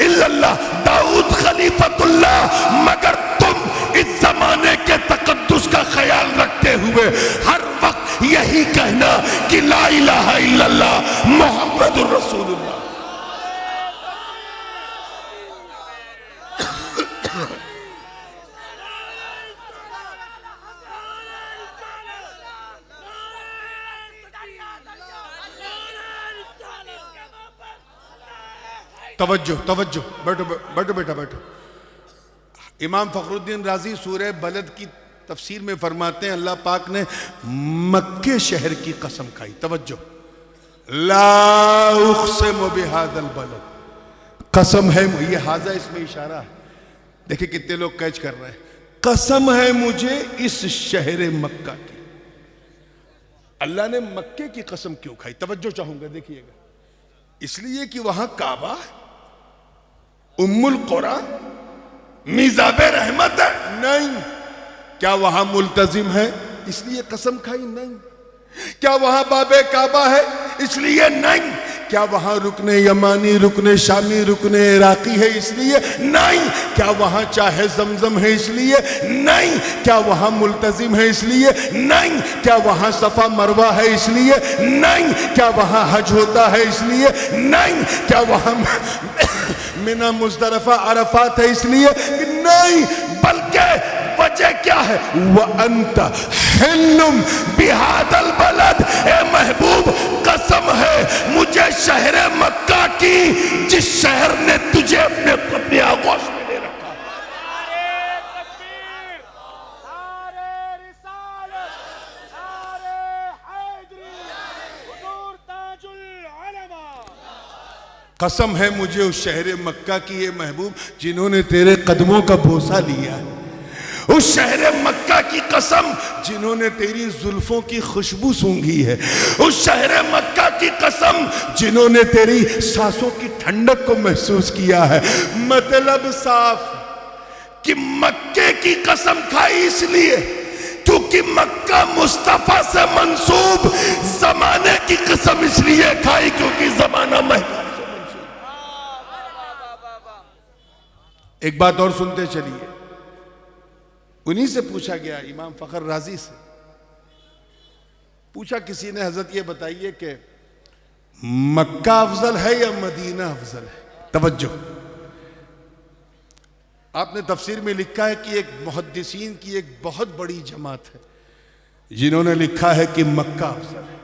इल्लल्लाह, दाऊद खलीफतुल्लाह। मगर तुम इस जमाने के तकद्दुस का ख्याल रखते हुए हर वक्त यही कहना कि ला इलाहा इल्लल्लाह मुहम्मदुर रसूलुल्लाह। तवज्जो तवज्जो, बैठो बैठो बेटा बैठो। इमाम फखरुद्दीन राजी सूरह बलद की तफसीर में फरमाते हैं, अल्लाह पाक ने मक्के शहर की कसम खाई। तवज्जो, ला उक़सिमु बिहाज़ल बलद, कसम है, ये हाजा इसमें इशारा है, देखिए कितने लोग कैच कर रहे हैं। कसम है मुझे इस शहर मक्का की। अल्लाह ने मक्के की कसम क्यों खाई? तवज्जो चाहूंगा, देखिएगा। इसलिए कि वहां काबा, उम्मुल कुरा, मिज़ाबे रहमत है? नहीं। क्या वहां मुल्तजिम है इसलिए कसम खाई? नहीं। क्या वहां बाबे काबा है इसलिए? नहीं। क्या वहां रुकने यमानी, रुकने शामी, रुकने इराकी है इसलिए? नहीं। क्या वहां चाहे जमजम है इसलिए? नहीं। क्या वहां मुल्तजिम है इसलिए? नहीं। क्या वहां सफा मरवा है इसलिए? नहीं। क्या वहां हज होता है इसलिए? नहीं। क्या वहां मिना मुज़दलिफ़ा अरफात है इसलिए? नहीं। बल्कि वजह क्या है? वह अंत हिल्लुम बिहादल बलद, ए महबूब कसम है मुझे शहर मक्का की जिस शहर ने तुझे अपने आगोश में ले रखा। कसम है मुझे उस शहर मक्का की, ये महबूब जिन्होंने तेरे कदमों का बोसा लिया है। उस शहर मक्का की कसम जिन्होंने तेरी जुल्फों की खुशबू सूंघी है। उस शहर मक्का की कसम जिन्होंने तेरी सांसों की ठंडक को महसूस किया है। मतलब साफ कि मक्के की कसम खाई इसलिए क्योंकि मक्का मुस्तफा से मंसूब। जमाने की कसम इसलिए खाई क्योंकि जमाना महबूब से मंसूब। एक बात और सुनते चलिए। उन्हीं से पूछा गया, इमाम फखर राजी से पूछा किसी ने, हजरत ये बताइए कि मक्का अफजल है या मदीना अफजल है? तवज्जो, आपने तफसीर में लिखा है कि एक मुहद्दिसीन की एक बहुत बड़ी जमात है जिन्होंने लिखा है कि मक्का अफजल है,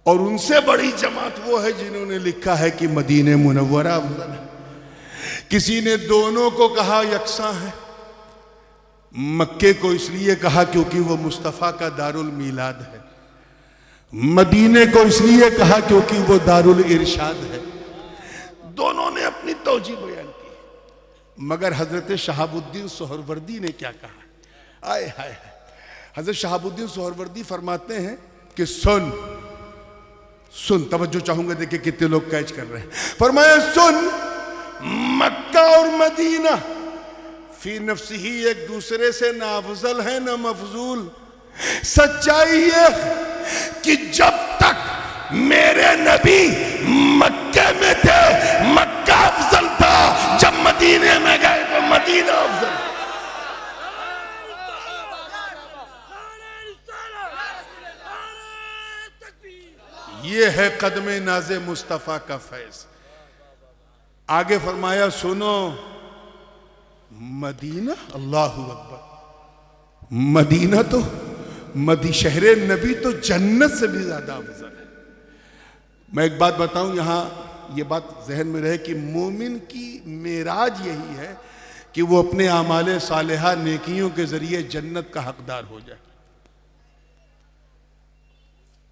और उनसे बड़ी जमात वो है जिन्होंने लिखा है कि मदीने मुनव्वरा अफजल है। किसी ने दोनों को कहा यकसा है। मक्के को इसलिए कहा क्योंकि वो मुस्तफ़ा का दारुल मीलाद है, मदीने को इसलिए कहा क्योंकि वो दारुल इरशाद है। दोनों ने अपनी तौजीह बयान की, मगर हजरत शहाबुद्दीन सोहरवर्दी ने क्या कहा? आए हाय, हजरत शहाबुद्दीन सोहरवर्दी फरमाते हैं कि सुन सुन, तवज्जो चाहूंगा, देखिए कितने लोग कैच कर रहे हैं। फरमाया सुन, मक्का और मदीना फी नफ्सी ही एक दूसरे से ना अफजल है ना मफजूल। सच्चाई ये कि जब तक मेरे नबी मक्के में थे मक्का अफजल था, जब मदीने में गए तो मदीना अफजल। ये है कदमे नाज़े मुस्तफ़ा का फैज़। आगे फरमाया सुनो, मदीना, अल्लाहु अकबर, मदीना तो शहरे नबी तो जन्नत से भी ज्यादा अफजल है। मैं एक बात बताऊं, यहां ये बात जहन में रहे कि मोमिन की मेराज यही है कि वो अपने आमाले सालेहा नेकियों के जरिए जन्नत का हकदार हो जाए,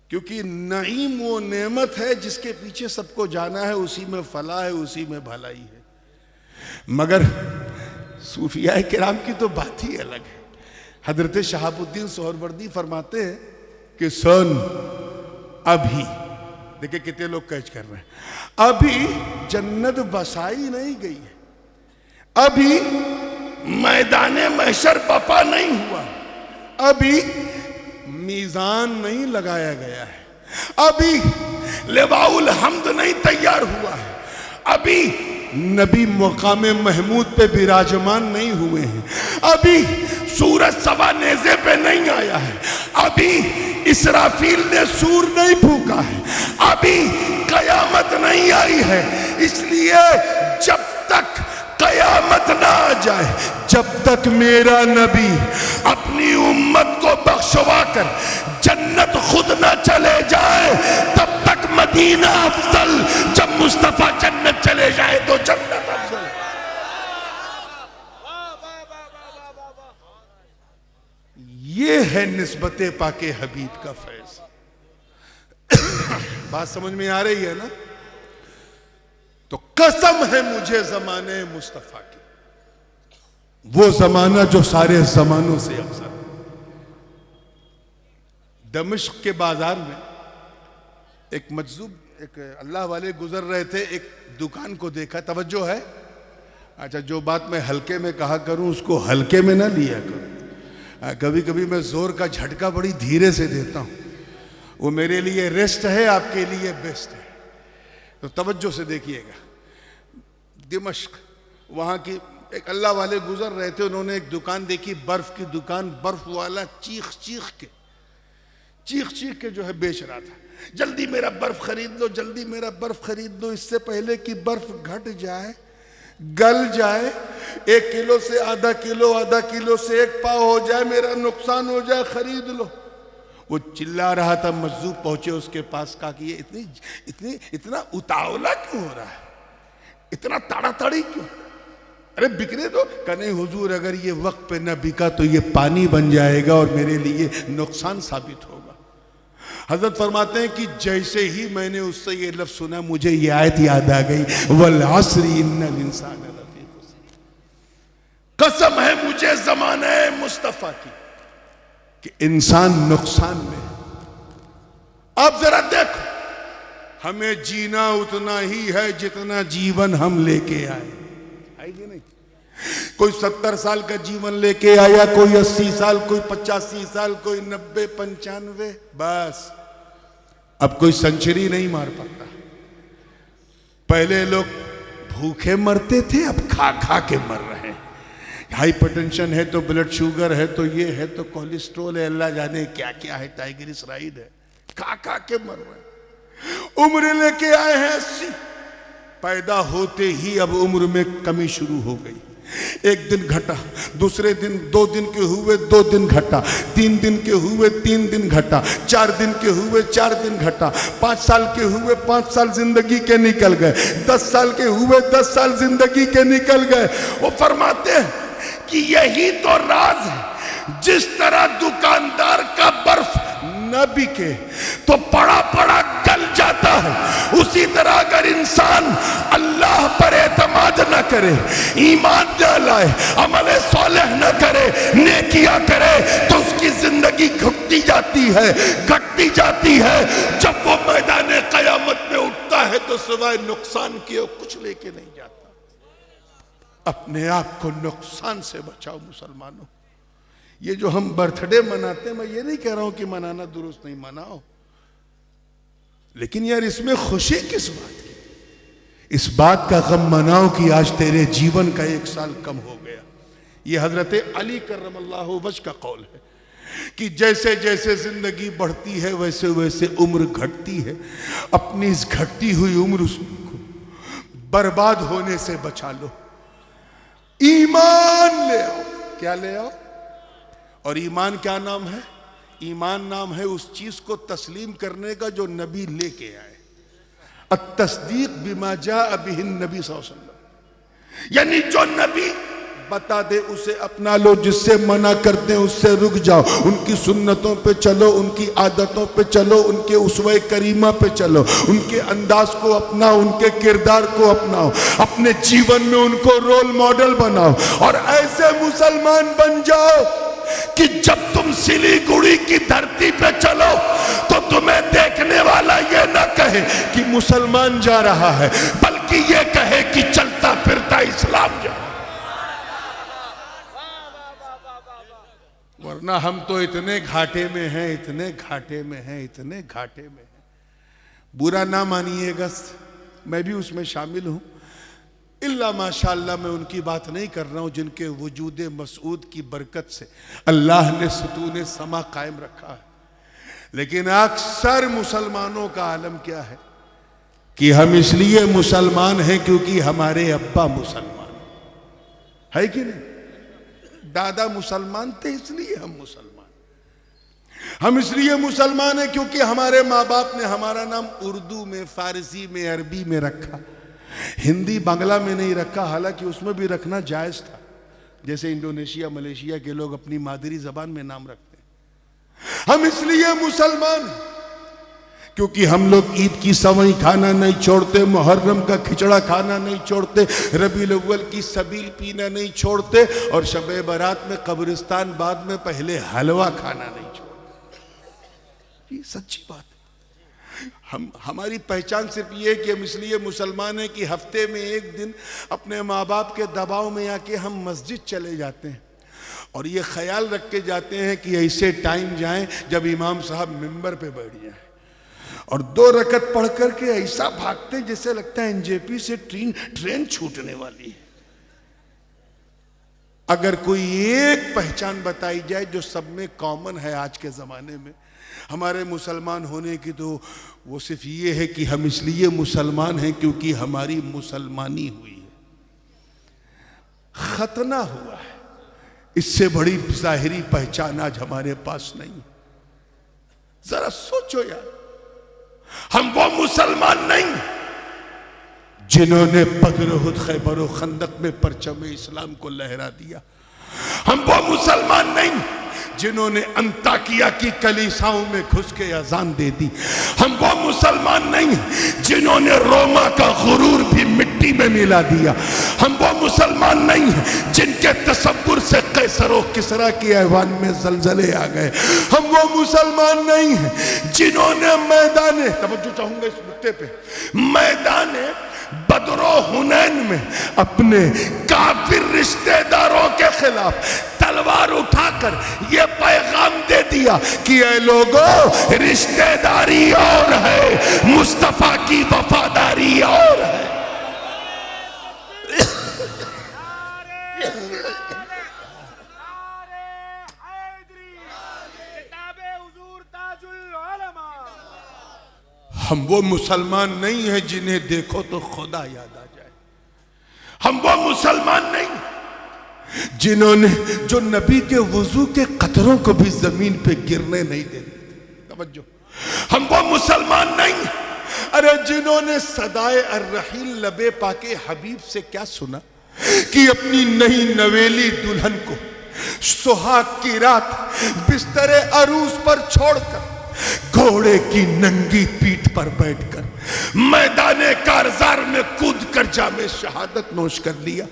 क्योंकि नईम वो नेमत है जिसके पीछे सबको जाना है, उसी में फलाह है, उसी में भलाई है। मगर सूफिया किराम की तो बात ही अलग है। हजरत शहाबुद्दीन सोहरवर्दी फरमाते हैं कि सुन, अभी देखिए कितने लोग कैच कर रहे हैं, अभी जन्नत बसाई नहीं गई है, अभी मैदाने महशर बपा नहीं हुआ, अभी मीजान नहीं लगाया गया है, अभी लिवाउल हम्द नहीं तैयार हुआ है, अभी नबी मकाम महमूद पे विराजमान नहीं हुए हैं, अभी सूरज सवा नेज़े पे नहीं आया है, अभी इसराफील ने सूर नहीं फूका है, अभी कयामत नहीं आई है। इसलिए जब तक कयामत ना आ जाए, जब तक मेरा नबी अपनी उम्मत को बख्शवा कर जन्नत खुद ना चले जाए, तब तक मदीना अफजल, जब मुस्तफा जन्नत चले जाए तो जन्नत अफजल। ये है निस्बते पाके हबीब का फैज। बात समझ में आ रही है ना? तो कसम है मुझे जमाने मुस्तफा की, वो जमाना जो सारे जमानों से अफजल। दमिश्क के बाजार में एक मजजूब, एक अल्लाह वाले गुजर रहे थे, एक दुकान को देखा। तवज्जो है, अच्छा जो बात मैं हल्के में कहा करूं उसको हल्के में ना लिया करूं। कभी कभी मैं जोर का झटका बड़ी धीरे से देता हूं, वो मेरे लिए रेस्ट है, आपके लिए बेस्ट है। तो तवज्जो से देखिएगा, दिमश्क वहां की एक अल्लाह वाले गुजर रहे थे, उन्होंने एक दुकान देखी, बर्फ की दुकान। बर्फ वाला चीख चीख के जो है बेच रहा था, जल्दी मेरा बर्फ खरीद लो, जल्दी मेरा बर्फ खरीद लो, इससे पहले कि बर्फ घट जाए, गल जाए, 1 किलो से आधा किलो से 1 पाव हो जाए, मेरा नुकसान हो जाए, खरीद लो। वो चिल्ला रहा था। मजदूर पहुंचे उसके पास, कहा कि ये इतना उतावला क्यों हो रहा है, इतना ताड़ाताड़ी क्यों, अरे बिकने दो। कहा नहीं हुजूर, अगर ये वक्त पे न बिका तो ये पानी बन जाएगा और मेरे लिए नुकसान साबित होगा। हजरत फरमाते हैं कि जैसे ही मैंने उससे ये लफ्ज सुना, मुझे ये आयत याद आ गई, वल अस्री इन्नल इंसान लफी खुस्र। कसम है मुझे ज़माने मुस्तफ़ा की कि इंसान नुकसान में। अब जरा देखो, हमें जीना उतना ही है जितना जीवन हम लेके आए, आएगी नहीं? कोई 70 साल का जीवन लेके आया, कोई 80 साल, कोई 85 साल, कोई 90, 95, बस अब कोई सेंचुरी नहीं मार पाता। पहले लोग भूखे मरते थे, अब खा खा के मर रहे हैं। हाइपरटेंशन है तो ब्लड शुगर है तो ये है तो कोलेस्ट्रॉल है, अल्लाह जाने क्या क्या है, ट्राइग्लिसराइड है, खा खा के मर रहे हैं। उम्र लेके आए हैं 80, पैदा होते ही अब उम्र में कमी शुरू हो गई। एक दिन घटा, दूसरे दिन 2 दिन के हुए 2 दिन घटा, 3 दिन के हुए 3 दिन घटा, 4 दिन के हुए 4 दिन घटा, 5 साल के हुए 5 साल जिंदगी के निकल गए, 10 साल के हुए 10 साल जिंदगी के निकल गए। वो फरमाते हैं कि यही तो राज है, जिस तरह दुकानदार का बर्फ न बिके तो पड़ा पड़ा गल जाता है, उसी तरह अगर इंसान अल्लाह पर एतमाद न करे, ईमान न लाए, अमल सालेह न करे, नेकिया करे, तो उसकी जिंदगी घटती जाती है, घटती जाती है। जब वो मैदान कयामत में उठता है तो सिवाय नुकसान किए कुछ लेके नहीं जाता। अपने आप को नुकसान से बचाओ मुसलमानों। ये जो हम बर्थडे मनाते हैं, मैं ये नहीं कह रहा हूं कि मनाना दुरुस्त नहीं, मनाओ, लेकिन यार इसमें खुशी किस बात की? इस बात का गम मनाओ कि आज तेरे जीवन का 1 साल कम हो गया। ये हजरत अली करमल्लाहु वजह का कौल है कि जैसे जैसे जिंदगी बढ़ती है वैसे वैसे उम्र घटती है। अपनी इस घटती हुई उम्र को बर्बाद होने से बचा लो। ईमान ले आओ। क्या ले आओ? और ईमान क्या नाम है? ईमान नाम है उस चीज को तस्लीम करने का जो नबी लेके आए। अत-तस्दीक बिमा जाअ बिहिन नबी सल्लल्लाहु अलैहि वसल्लम, यानी जो नबी बता दे उसे अपना लो, जिससे मना करते हैं उससे रुक जाओ, उनकी सुन्नतों पे चलो, उनकी आदतों पे चलो, उनके उसवे करीमा पे चलो, उनके अंदाज को अपनाओ, उनके किरदार को अपनाओ, अपने जीवन में उनको रोल मॉडल बनाओ और ऐसे मुसलमान बन जाओ कि जब तुम सिलीगुड़ी की धरती पे चलो तो तुम्हें देखने वाला ये ना कहे कि मुसलमान जा रहा है, बल्कि ये कहे कि चलता फिरता इस्लाम जा। वरना हम तो इतने घाटे में हैं, इतने घाटे में हैं, इतने घाटे में हैं। बुरा ना मानिएगा, मैं भी उसमें शामिल हूं। इल्ला माशाअल्लाह मैं उनकी बात नहीं कर रहा हूं जिनके वजूद मसऊद की बरकत से अल्लाह ने सुतून समा कायम रखा है। लेकिन अक्सर मुसलमानों का आलम क्या है कि हम इसलिए मुसलमान हैं क्योंकि हमारे अब्बा मुसलमान है कि नहीं? दादा मुसलमान थे इसलिए हम मुसलमान। हम इसलिए मुसलमान हैं क्योंकि हमारे माँ बाप ने हमारा नाम उर्दू में, फारसी में, अरबी में रखा, हिंदी बांग्ला में नहीं रखा, हालांकि उसमें भी रखना जायज था। जैसे इंडोनेशिया मलेशिया के लोग अपनी मादरी जबान में नाम रखते हैं। हम इसलिए मुसलमान क्योंकि हम लोग ईद की सवई खाना नहीं छोड़ते, मुहर्रम का खिचड़ा खाना नहीं छोड़ते, रबीउल अव्वल की सबील पीना नहीं छोड़ते और शब बारात में कब्रिस्तान बाद में पहले हलवा खाना नहीं छोड़ते। ये सच्ची बात है। हमारी पहचान सिर्फ ये कि हम इसलिए मुसलमान हैं कि हफ्ते में एक दिन अपने माँ बाप के दबाव में आके हम मस्जिद चले जाते हैं और ये ख्याल रख के जाते हैं कि ऐसे टाइम जाएं जब इमाम साहब मिंबर पे बैठ जाएं और 2 रकत पढ़ करके ऐसा भागते जैसे लगता है एनजेपी से ट्रेन छूटने वाली है। अगर कोई एक पहचान बताई जाए जो सब में कॉमन है आज के जमाने में हमारे मुसलमान होने की, तो वो सिर्फ ये है कि हम इसलिए मुसलमान हैं क्योंकि हमारी मुसलमानी हुई है, खतना हुआ है। इससे बड़ी जाहिरी पहचान आज हमारे पास नहीं। जरा सोचो यार, हम वो मुसलमान नहीं जिन्होंने बदर, उहद, खैबर और खंदक में परचम इस्लाम को लहरा दिया। हम वो मुसलमान नहीं जिन्होंने अंताकिया की कलीसाओं में घुस के अजान दे दी। हम वो मुसलमान नहीं जिन्होंने रोमा का गुरूर भी मिट्टी में मिला दिया। हम वो मुसलमान नहीं जिनके तसव्वुर से कैसर और किसरा की ऐवान में जलजले आ गए। हम वो मुसलमान नहीं जिन्होंने मैदान, तवज्जो चाहूंगा इस नुक्ते पे, मैदान बदरो हुनैन में अपने काफिर रिश्तेदारों के खिलाफ तलवार उठाकर ये पैगाम दे दिया कि ऐ लोगों, रिश्तेदारी और है, मुस्तफा की वफादारी और है। हम वो मुसलमान नहीं है जिन्हें देखो तो खुदा याद आ जाए। हम वो मुसलमान नहीं जिन्होंने जो नबी के वुजू के कतरों को भी जमीन पे गिरने नहीं देते। तवज्जो, हम वो मुसलमान नहीं, अरे जिन्होंने सदाए अर्रहील लबे पाके हबीब से क्या सुना कि अपनी नई नवेली दुल्हन को सुहाग की रात बिस्तरे अरूस पर छोड़कर घोड़े की नंगी पीठ पर बैठकर मैदाने कारजार में कूद कर जामे शहादत नोश कर लिया।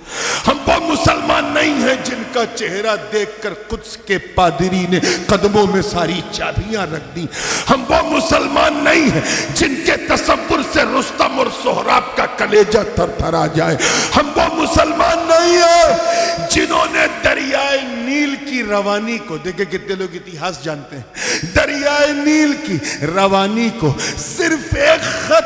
हम वो मुसलमान नहीं हैं जिनका चेहरा देखकर कुद्स के पादरी ने कदमों में सारी चाबियां रख दी। हम वो मुसलमान नहीं हैं जिनके तसव्वुर से रुस्तम और सोहराब का कलेजा थरथरा जाए। हम वो मुसलमान नहीं हैं जिन्होंने दरियाए नील की रवानी को, देखे कितने लोग इतिहास जानते हैं, दरियाए नील की रवानी को सिर्फ एक खत,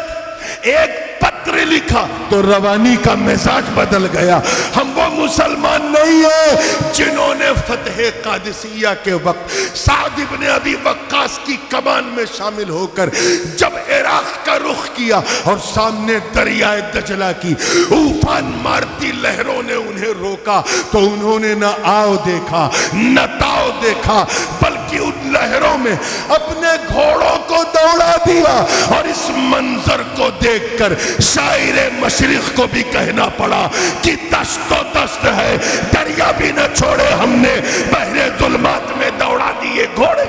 एक पत्र लिखा तो रवानी का मिजाज बदल गया। हम वो मुसलमान नहीं है जिन्होंने फतह कादिसिया के वक्त साद इब्ने अबी वक्कास की कमान में शामिल होकर जब इराक का रुख किया और सामने दरियाए दजला की उफान मारती लहरों ने उन्हें रोका तो उन्होंने न आओ देखा न ताओ देखा, बल्कि उन लहरों में अपने घोड़ों को दौड़ा दिया। और इस मंजर को देखकर शायरे मशरिक को भी कहना पड़ा कि दस्तो दस्त है, दरिया भी न छोड़े हमने, बहरे जुल्मात में दौड़ा दिए घोड़े।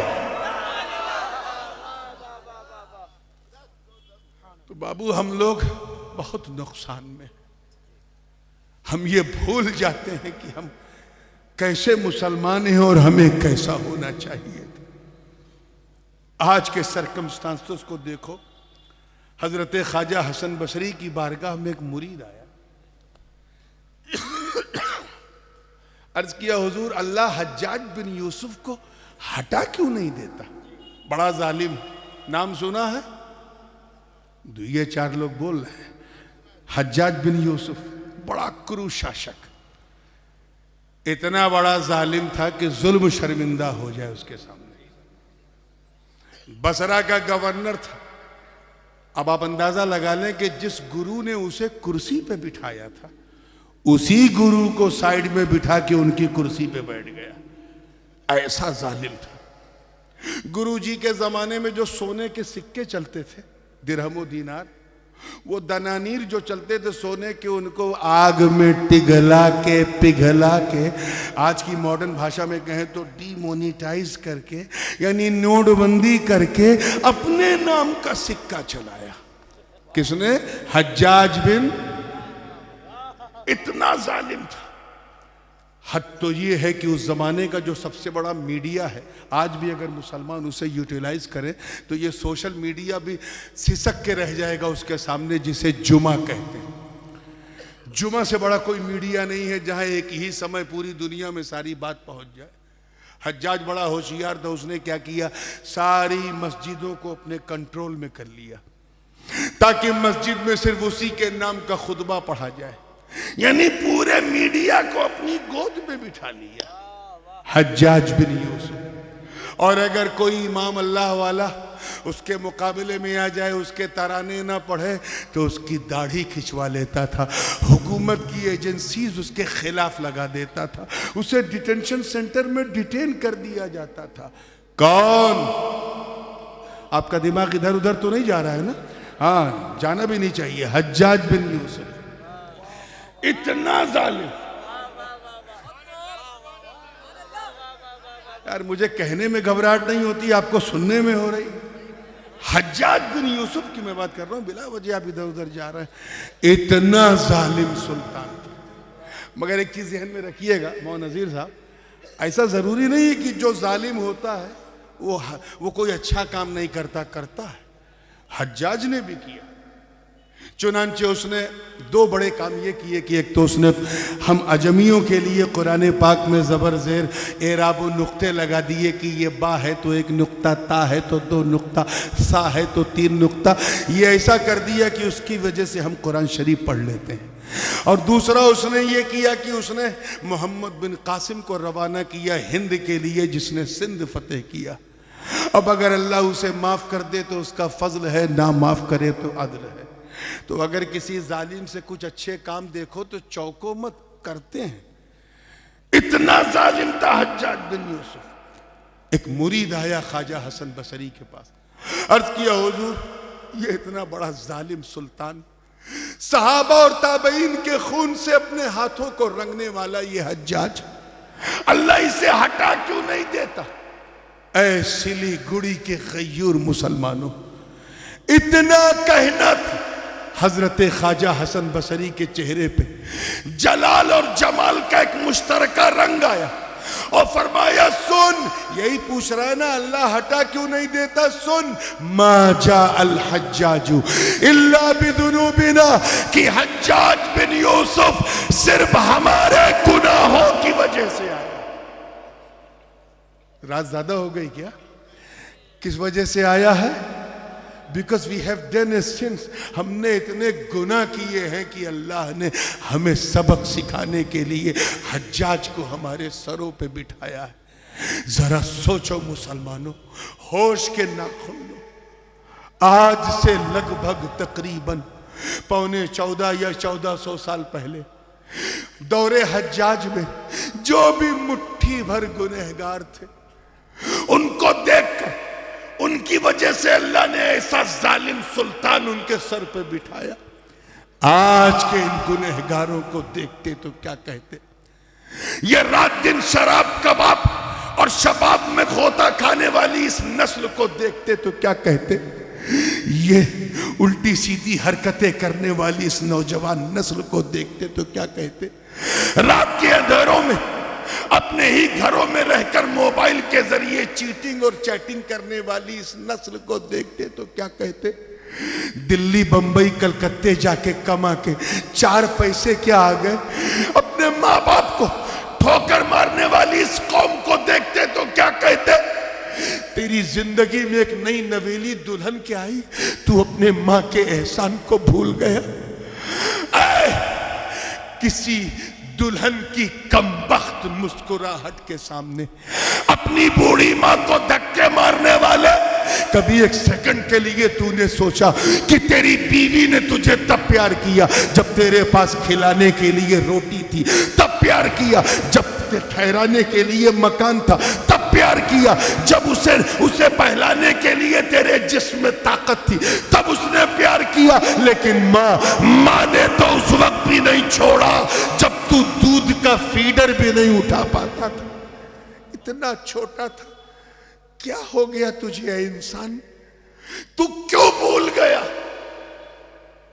तो बाबू हम लोग बहुत नुकसान में, हम ये भूल जाते हैं कि हम कैसे मुसलमान हैं और हमें कैसा होना चाहिए। आज के सरकमस्टांसेस को देखो। हजरत ख्वाजा हसन बसरी की बारगाह में एक मुरीद आया, अर्ज किया हुजूर अल्लाह हज्जाज बिन यूसुफ को हटा क्यों नहीं देता, बड़ा जालिम, नाम सुना है? ये चार लोग बोल रहे हैं हज्जाज बिन यूसुफ बड़ा क्रूर शासक, इतना बड़ा जालिम था कि जुल्म शर्मिंदा हो जाए उसके सामने। बसरा का गवर्नर था। अब आप अंदाजा लगा लें कि जिस गुरु ने उसे कुर्सी पे बिठाया था उसी गुरु को साइड में बिठा के उनकी कुर्सी पे बैठ गया। ऐसा जालिम था। गुरु जी के जमाने में जो सोने के सिक्के चलते थे, दिरहम और दीनार, वो दनानीर जो चलते थे सोने के, उनको आग में पिघला के आज की मॉडर्न भाषा में कहें तो डीमोनिटाइज करके, यानी नोटबंदी करके अपने नाम का सिक्का चलाया। किसने? हज्जाज बिन। इतना जालिम था। हद तो ये है कि उस जमाने का जो सबसे बड़ा मीडिया है, आज भी अगर मुसलमान उसे यूटिलाइज करें तो ये सोशल मीडिया भी सिसक के रह जाएगा उसके सामने, जिसे जुमा कहते हैं। जुमा से बड़ा कोई मीडिया नहीं है जहां एक ही समय पूरी दुनिया में सारी बात पहुंच जाए। हज्जाज बड़ा होशियार था। उसने क्या किया, सारी मस्जिदों को अपने कंट्रोल में कर लिया ताकि मस्जिद में सिर्फ उसी के नाम का खुतबा पढ़ा जाए, यानी पूरे मीडिया को अपनी गोद में बिठा लिया हज्जाज बिन यूसुफ। और अगर कोई इमाम अल्लाह वाला उसके मुकाबले में आ जाए, उसके तराने ना पढ़े तो उसकी दाढ़ी खिंचवा लेता था, हुकूमत की एजेंसीज उसके खिलाफ लगा देता था, उसे डिटेंशन सेंटर में डिटेन कर दिया जाता था। कौन? आपका दिमाग इधर उधर तो नहीं जा रहा है ना? हाँ, जाना भी नहीं चाहिए। हज्जाज बिन यूसुफ इतना जालिम। यार मुझे कहने में घबराहट नहीं होती, आपको सुनने में हो रही। हज्जाज बिन यूसुफ की मैं बात कर रहा हूं, बिला वजह आप इधर उधर जा रहे हैं। इतना जालिम सुल्तान था। मगर एक चीज ध्यान में रखिएगा मौलाना नजीर साहब, ऐसा जरूरी नहीं है कि जो जालिम होता है वो कोई अच्छा काम नहीं करता है। हज्जाज ने भी किया। चुनांचे उसने दो बड़े काम ये किए कि एक तो उसने हम अजमियों के लिए कुरान पाक में ज़बर ज़ेर एराब नुक्ते लगा दिए कि ये बा है तो एक नुक्ता, ता है तो दो नुक्ता, सा है तो तीन नुक्ता। ये ऐसा कर दिया कि उसकी वजह से हम कुरान शरीफ पढ़ लेते हैं। और दूसरा उसने ये किया कि उसने मोहम्मद बिन कासिम को रवाना किया हिंद के लिए, जिसने सिंध फतेह किया। अब अगर अल्लाह उसे माफ कर दे तो उसका फजल है, ना माफ करे तो अदल है। तो अगर किसी जालिम से कुछ अच्छे काम देखो तो चौको मत, करते हैं। इतना जालिम था हज्जाज बिन यूसुफ। एक मुरीद आया ख्वाजा हसन बसरी के पास, अर्ज किया हुजूर ये इतना बड़ा जालिम सुल्तान, सहाबा और ताबईन के खून से अपने हाथों को रंगने वाला ये हज्जाज, अल्लाह इसे हटा क्यों नहीं देता? ऐ सिलीगुड़ी के गयूर मुसलमानों, इतना कहना था, हजरत ख्वाजा हसन बसरी के चेहरे पे जलाल और जमाल का एक मुश्तरका रंग आया और फरमाया सुन, यही पूछ रहा है ना अल्लाह हटा क्यों नहीं देता? सुन, मा जा अल हज्जाजु इल्ला बिदुनूबिना, कि हज्जाज बिन यूसुफ सिर्फ हमारे गुनाहों की वजह से आया। रात ज्यादा हो गई क्या? किस वजह से आया है? Because we have done sins, हमने इतने गुनाह किए हैं कि अल्लाह ने हमें सबक सिखाने के लिए हज्जाज को हमारे सरों पे बिठाया है। जरा सोचो मुसलमानों, होश के नाखून लो। आज से लगभग तकरीबन 14.25 या 1400 साल पहले दौरे हज्जाज में जो भी मुट्ठी भर गुनहगार थे, उनको देखकर उनकी वजह से अल्लाह ने ऐसा जालिम सुल्तान उनके सर पे बिठाया। आज के इन गुनहगारों को देखते तो क्या कहते? ये रात दिन शराब कबाब और शबाब में खोता खाने वाली इस नस्ल को देखते तो क्या कहते? ये उल्टी सीधी हरकतें करने वाली इस नौजवान नस्ल को देखते तो क्या कहते? रात के अंधेरों में अपने ही घरों में रहकर मोबाइल के जरिए चीटिंग और चैटिंग करने वाली इस नस्ल को देखते तो क्या कहते? दिल्ली बंबई कलकत्ते जाके कमा के 4 पैसे क्या आ गए, अपने माँ बाप को ठोकर मारने वाली इस कौम को देखते तो क्या कहते? तेरी जिंदगी में एक नई नवेली दुल्हन क्या आई, तू अपने माँ के एहसान को भूल गया। किसी दुल्हन की कमबख्त मुस्कुराहट के सामने अपनी बूढ़ी मां को धक्के मारने वाले, कभी एक सेकंड के लिए तूने सोचा कि तेरी बीवी ने तुझे तब प्यार किया जब तेरे पास खिलाने के लिए रोटी थी, तब प्यार किया जब ठहराने के लिए मकान था, तब प्यार किया जब उसे बहलाने के लिए तेरे जिस्म में ताकत थी, तब उसने प्यार किया। लेकिन मां ने तो उस वक्त भी नहीं छोड़ा जब तू दूध का फीडर भी नहीं उठा पाता था। इतना छोटा था। क्या हो गया तुझे ऐ इंसान? तू क्यों भूल गया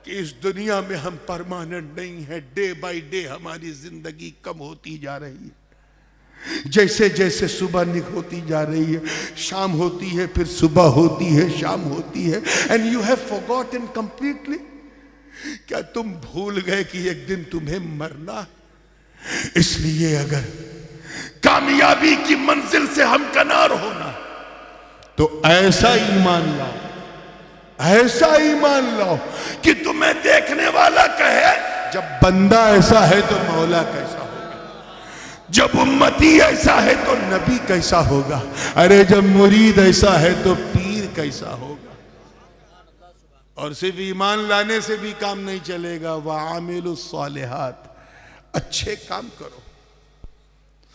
कि इस दुनिया में हम परमानेंट नहीं है? डे बाय डे हमारी जिंदगी कम होती जा रही है। जैसे जैसे सुबह होती जा रही है, शाम होती है, फिर सुबह होती है, शाम होती है, and you have forgotten completely. क्या तुम भूल गए कि एक दिन तुम्हें मरना है? इसलिए अगर कामयाबी की मंजिल से हमकनार होना तो ऐसा ईमान लाओ, ऐसा ईमान लाओ कि तुम्हें देखने वाला कहे जब बंदा ऐसा है तो मौला कैसा होगा, जब उम्मती ऐसा है तो नबी कैसा होगा, अरे जब मुरीद ऐसा है तो पीर कैसा होगा। और सिर्फ ईमान लाने से भी काम नहीं चलेगा। वामिलुस सालिहात, अच्छे काम करो,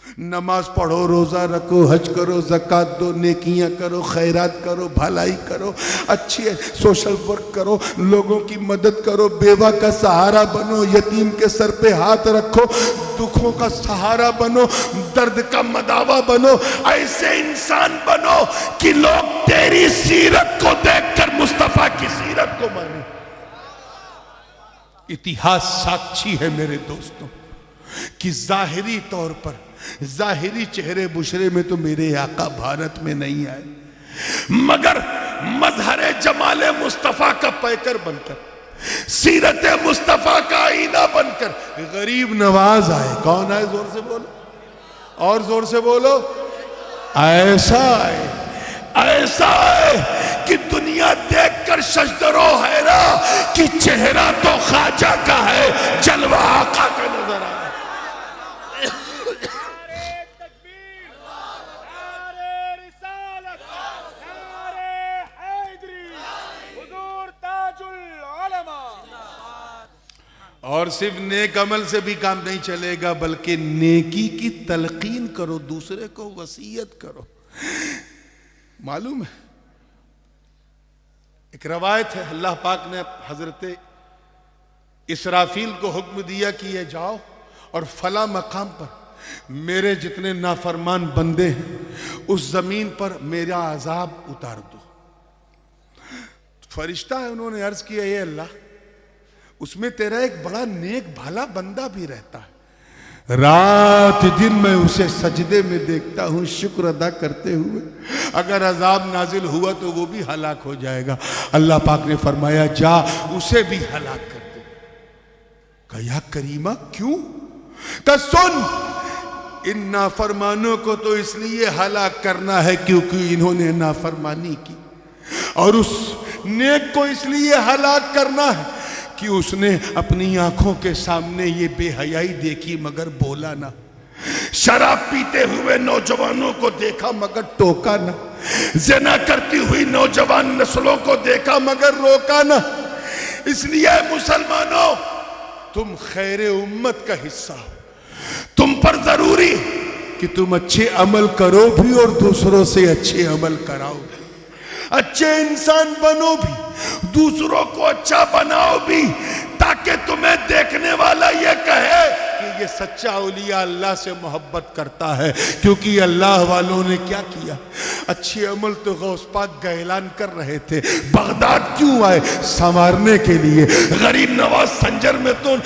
नमाज पढ़ो, रोजा रखो, हज करो, ज़कात दो, नेकियां करो, खैरात करो, भलाई करो, अच्छी सोशल वर्क करो, लोगों की मदद करो, बेवा का सहारा बनो, यतीम के सर पे हाथ रखो, दुखों का सहारा बनो, दर्द का मदावा बनो। ऐसे इंसान बनो कि लोग तेरी सीरत को देखकर मुस्तफा की सीरत को माने। इतिहास साक्षी है मेरे दोस्तों कि जाहिरी तौर पर, जाहिरी चेहरे बुशरे में तो मेरे आका भारत में नहीं आए, मगर मजहरे जमाले मुस्तफा का पैकर बनकर, सीरत मुस्तफा का आईना बनकर गरीब नवाज आए। कौन आए? जोर से बोलो, और जोर से बोलो। ऐसा आए, ऐसा है कि दुनिया देखकर सजदरो हैरा कि चेहरा तो ख्वाजा का है, जलवा आका का नजर आए। और सिर्फ नेक अमल से भी काम नहीं चलेगा, बल्कि नेकी की तलकीन करो, दूसरे को वसीयत करो। मालूम है, एक रवायत है, अल्लाह पाक ने हजरत इसराफील को हुक्म दिया कि ये जाओ और फला मकाम पर मेरे जितने नाफरमान बंदे हैं उस जमीन पर मेरा अजाब उतार दो। फरिश्ता है, उन्होंने अर्ज किया, ये अल्लाह, उसमें तेरा एक बड़ा नेक भला बंदा भी रहता है, रात दिन मैं उसे सजदे में देखता हूं शुक्र अदा करते हुए, अगर अजाब नाजिल हुआ तो वो भी हलाक हो जाएगा। अल्लाह पाक ने फरमाया जा उसे भी हलाक कर दे। कहा या करीमा क्यों? कहा सुन, इन नाफरमानों को तो इसलिए हलाक करना है क्योंकि इन्होंने नाफरमानी की, और उस नेक को इसलिए हलाक करना है कि उसने अपनी आंखों के सामने ये बेहयाई देखी मगर बोला ना, शराब पीते हुए नौजवानों को देखा मगर टोका ना, ज़िना करती हुई नौजवान नस्लों को देखा मगर रोका ना। इसलिए मुसलमानों, तुम खैर उम्मत का हिस्सा हो, तुम पर जरूरी कि तुम अच्छे अमल करो भी और दूसरों से अच्छे अमल कराओ भी, अच्छे इंसान बनो भी, दूसरों को अच्छा बनाओ भी, ताकि तुम्हें देखने वाला ये कहे कि ये सच्चा औलिया अल्लाह से मोहब्बत करता है। क्योंकि अल्लाह वालों ने क्या किया, अच्छे अमल तो गौस पाक का ऐलान कर रहे थे, बगदाद क्यों आए? संवारने के लिए। गरीब नवाज संजर में तो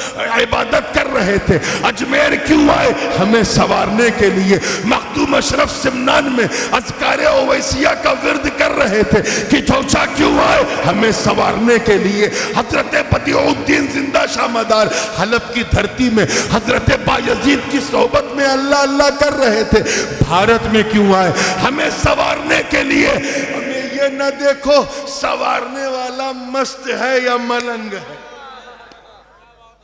इबादत कर रहे थे, अजमेर क्यों आए? हमें संवारने के लिए। मखदूम अशरफ सिमनान में अज़कारे ओवैसिया का विर्द कर रहे थे कि चौचा क्यों आए? हमें संवारने के लिए। हजरत बदिउद्दीन जिंदा शाहमदार हलब की धरती में हजरत बायजीद की सोहबत में अल्लाह अल्लाह कर रहे थे। भारत में क्यों आए? हमें संवारने के लिए। हमें ये न देखो संवारने वाला मस्त है या मलंग है,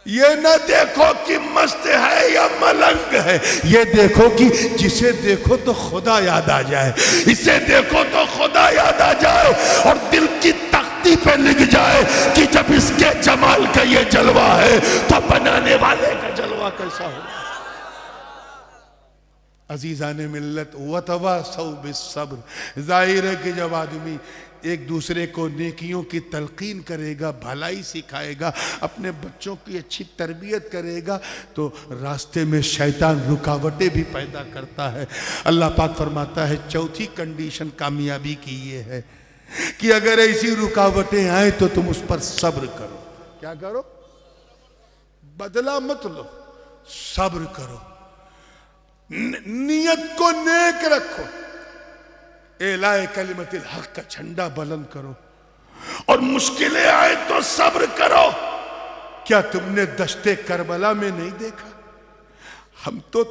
ये न देखो कि मस्त है या मलंग है, ये देखो कि जिसे देखो तो खुदा याद आ जाए, इसे देखो तो खुदा याद आ जाए और दिल की तख्ती पे लिख जाए कि जब इसके जमाल का ये जलवा है तो बनाने वाले का जलवा कैसा हो। अजीजाने मिल्लत वतवासौ बिस्सब्र, जाहिर है कि जब आदमी एक दूसरे को नेकियों की तलकीन करेगा, भलाई सिखाएगा, अपने बच्चों की अच्छी तरबियत करेगा, तो रास्ते में शैतान रुकावटें भी पैदा करता है। अल्लाह पाक फरमाता है चौथी कंडीशन कामयाबी की ये है कि अगर ऐसी रुकावटें आए तो तुम उस पर सब्र करो। क्या करो? बदला मत लो, सब्र करो, नियत को नेक रखो, एलाए कलिमतिल हक का झंडा बुलंद करो, और मुश्किलें आए तो सब्र करो। क्या तुमने दश्ते करबला में नहीं देखा? हम तो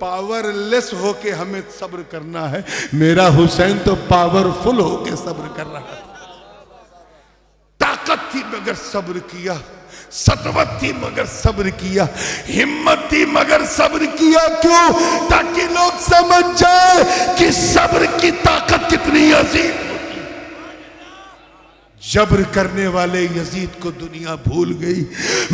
पावरलेस होके हमें सब्र करना है, मेरा हुसैन तो पावरफुल होके सब्र कर रहा था। ताकत थी मगर सब्र किया, सतवत थी मगर सब्र किया, हिम्मत थी मगर सब्र किया। क्यों? ताकि लोग समझ जाए कि सब्र की ताकत कितनी अजीम होती। जब्र करने वाले यजीद को दुनिया भूल गई,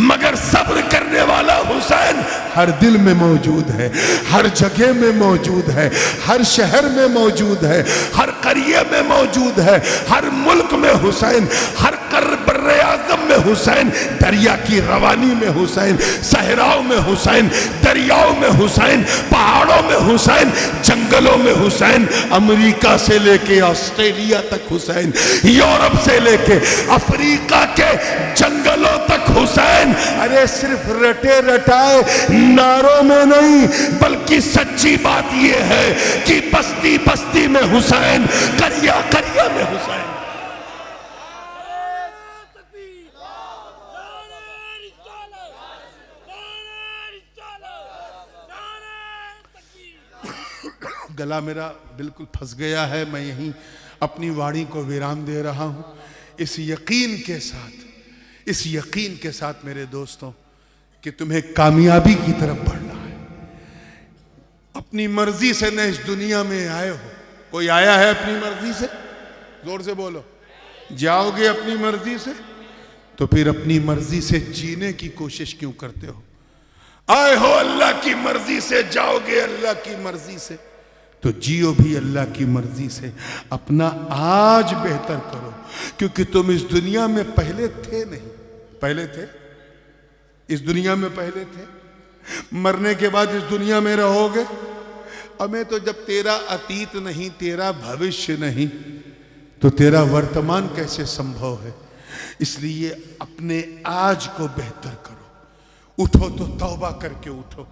मगर सब्र करने वाला हुसैन हर दिल में मौजूद है, हर जगह में मौजूद है, हर शहर में मौजूद है, हर करिए में मौजूद है, हर मुल्क में हुसैन, हर बर्रे आज़म में हुसैन, दरिया की रवानी में हुसैन, सहराओं में हुसैन, दरियाओं में हुसैन, पहाड़ों में हुसैन, जंगलों में हुसैन, अमेरिका से लेके ऑस्ट्रेलिया तक हुसैन, यूरोप से लेके अफ्रीका के जंगलों तक हुसैन। अरे सिर्फ रटे रटाए नारों में नहीं, बल्कि सच्ची बात यह है कि बस्ती बस्ती में हुसैन, करिया करिया में हुसैन। गला मेरा बिल्कुल फंस गया है, मैं यहीं अपनी वाणी को विराम दे रहा हूं, इस यकीन के साथ मेरे दोस्तों कि तुम्हें कामयाबी की तरफ बढ़ना है। अपनी मर्जी से न इस दुनिया में आए हो। कोई आया है अपनी मर्जी से? जोर से बोलो। जाओगे अपनी मर्जी से? तो फिर अपनी मर्जी से जीने की कोशिश क्यों करते हो? आए हो अल्लाह की मर्जी से, जाओगे अल्लाह की मर्जी से, तो जियो भी अल्लाह की मर्जी से। अपना आज बेहतर करो, क्योंकि तुम इस दुनिया में पहले थे नहीं। पहले थे इस दुनिया में, पहले थे। मरने के बाद इस दुनिया में रहोगे। हमें तो जब तेरा अतीत नहीं, तेरा भविष्य नहीं, तो तेरा वर्तमान कैसे संभव है? इसलिए अपने आज को बेहतर करो। उठो तो तौबा करके उठो,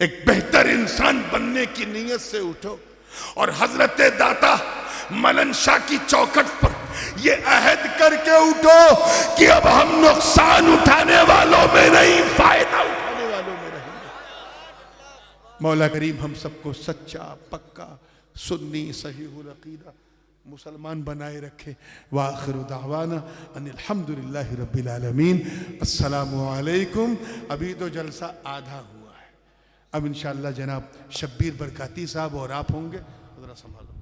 एक बेहतर इंसान बनने की नीयत से उठो। और हजरत दाता मलन शाह की चौखट पर यह अहद करके उठो कि अब हम नुकसान उठाने वालों में नहीं, फायदा उठाने वालों में रहेंगे। मौला करीम हम सबको सच्चा, पक्का, सुन्नी, सहीहुल अकीदा मुसलमान बनाए रखे। व आखिरु दावाना अनिल हम्दुलिल्लाहि रब्बिल आलमीन। अस्सलामु अलैकुम। अभी तो जलसा आधा हुआ है, अब इंशाअल्लाह जनाब शब्बीर बरकाती साहब और आप होंगे। जरा संभालो।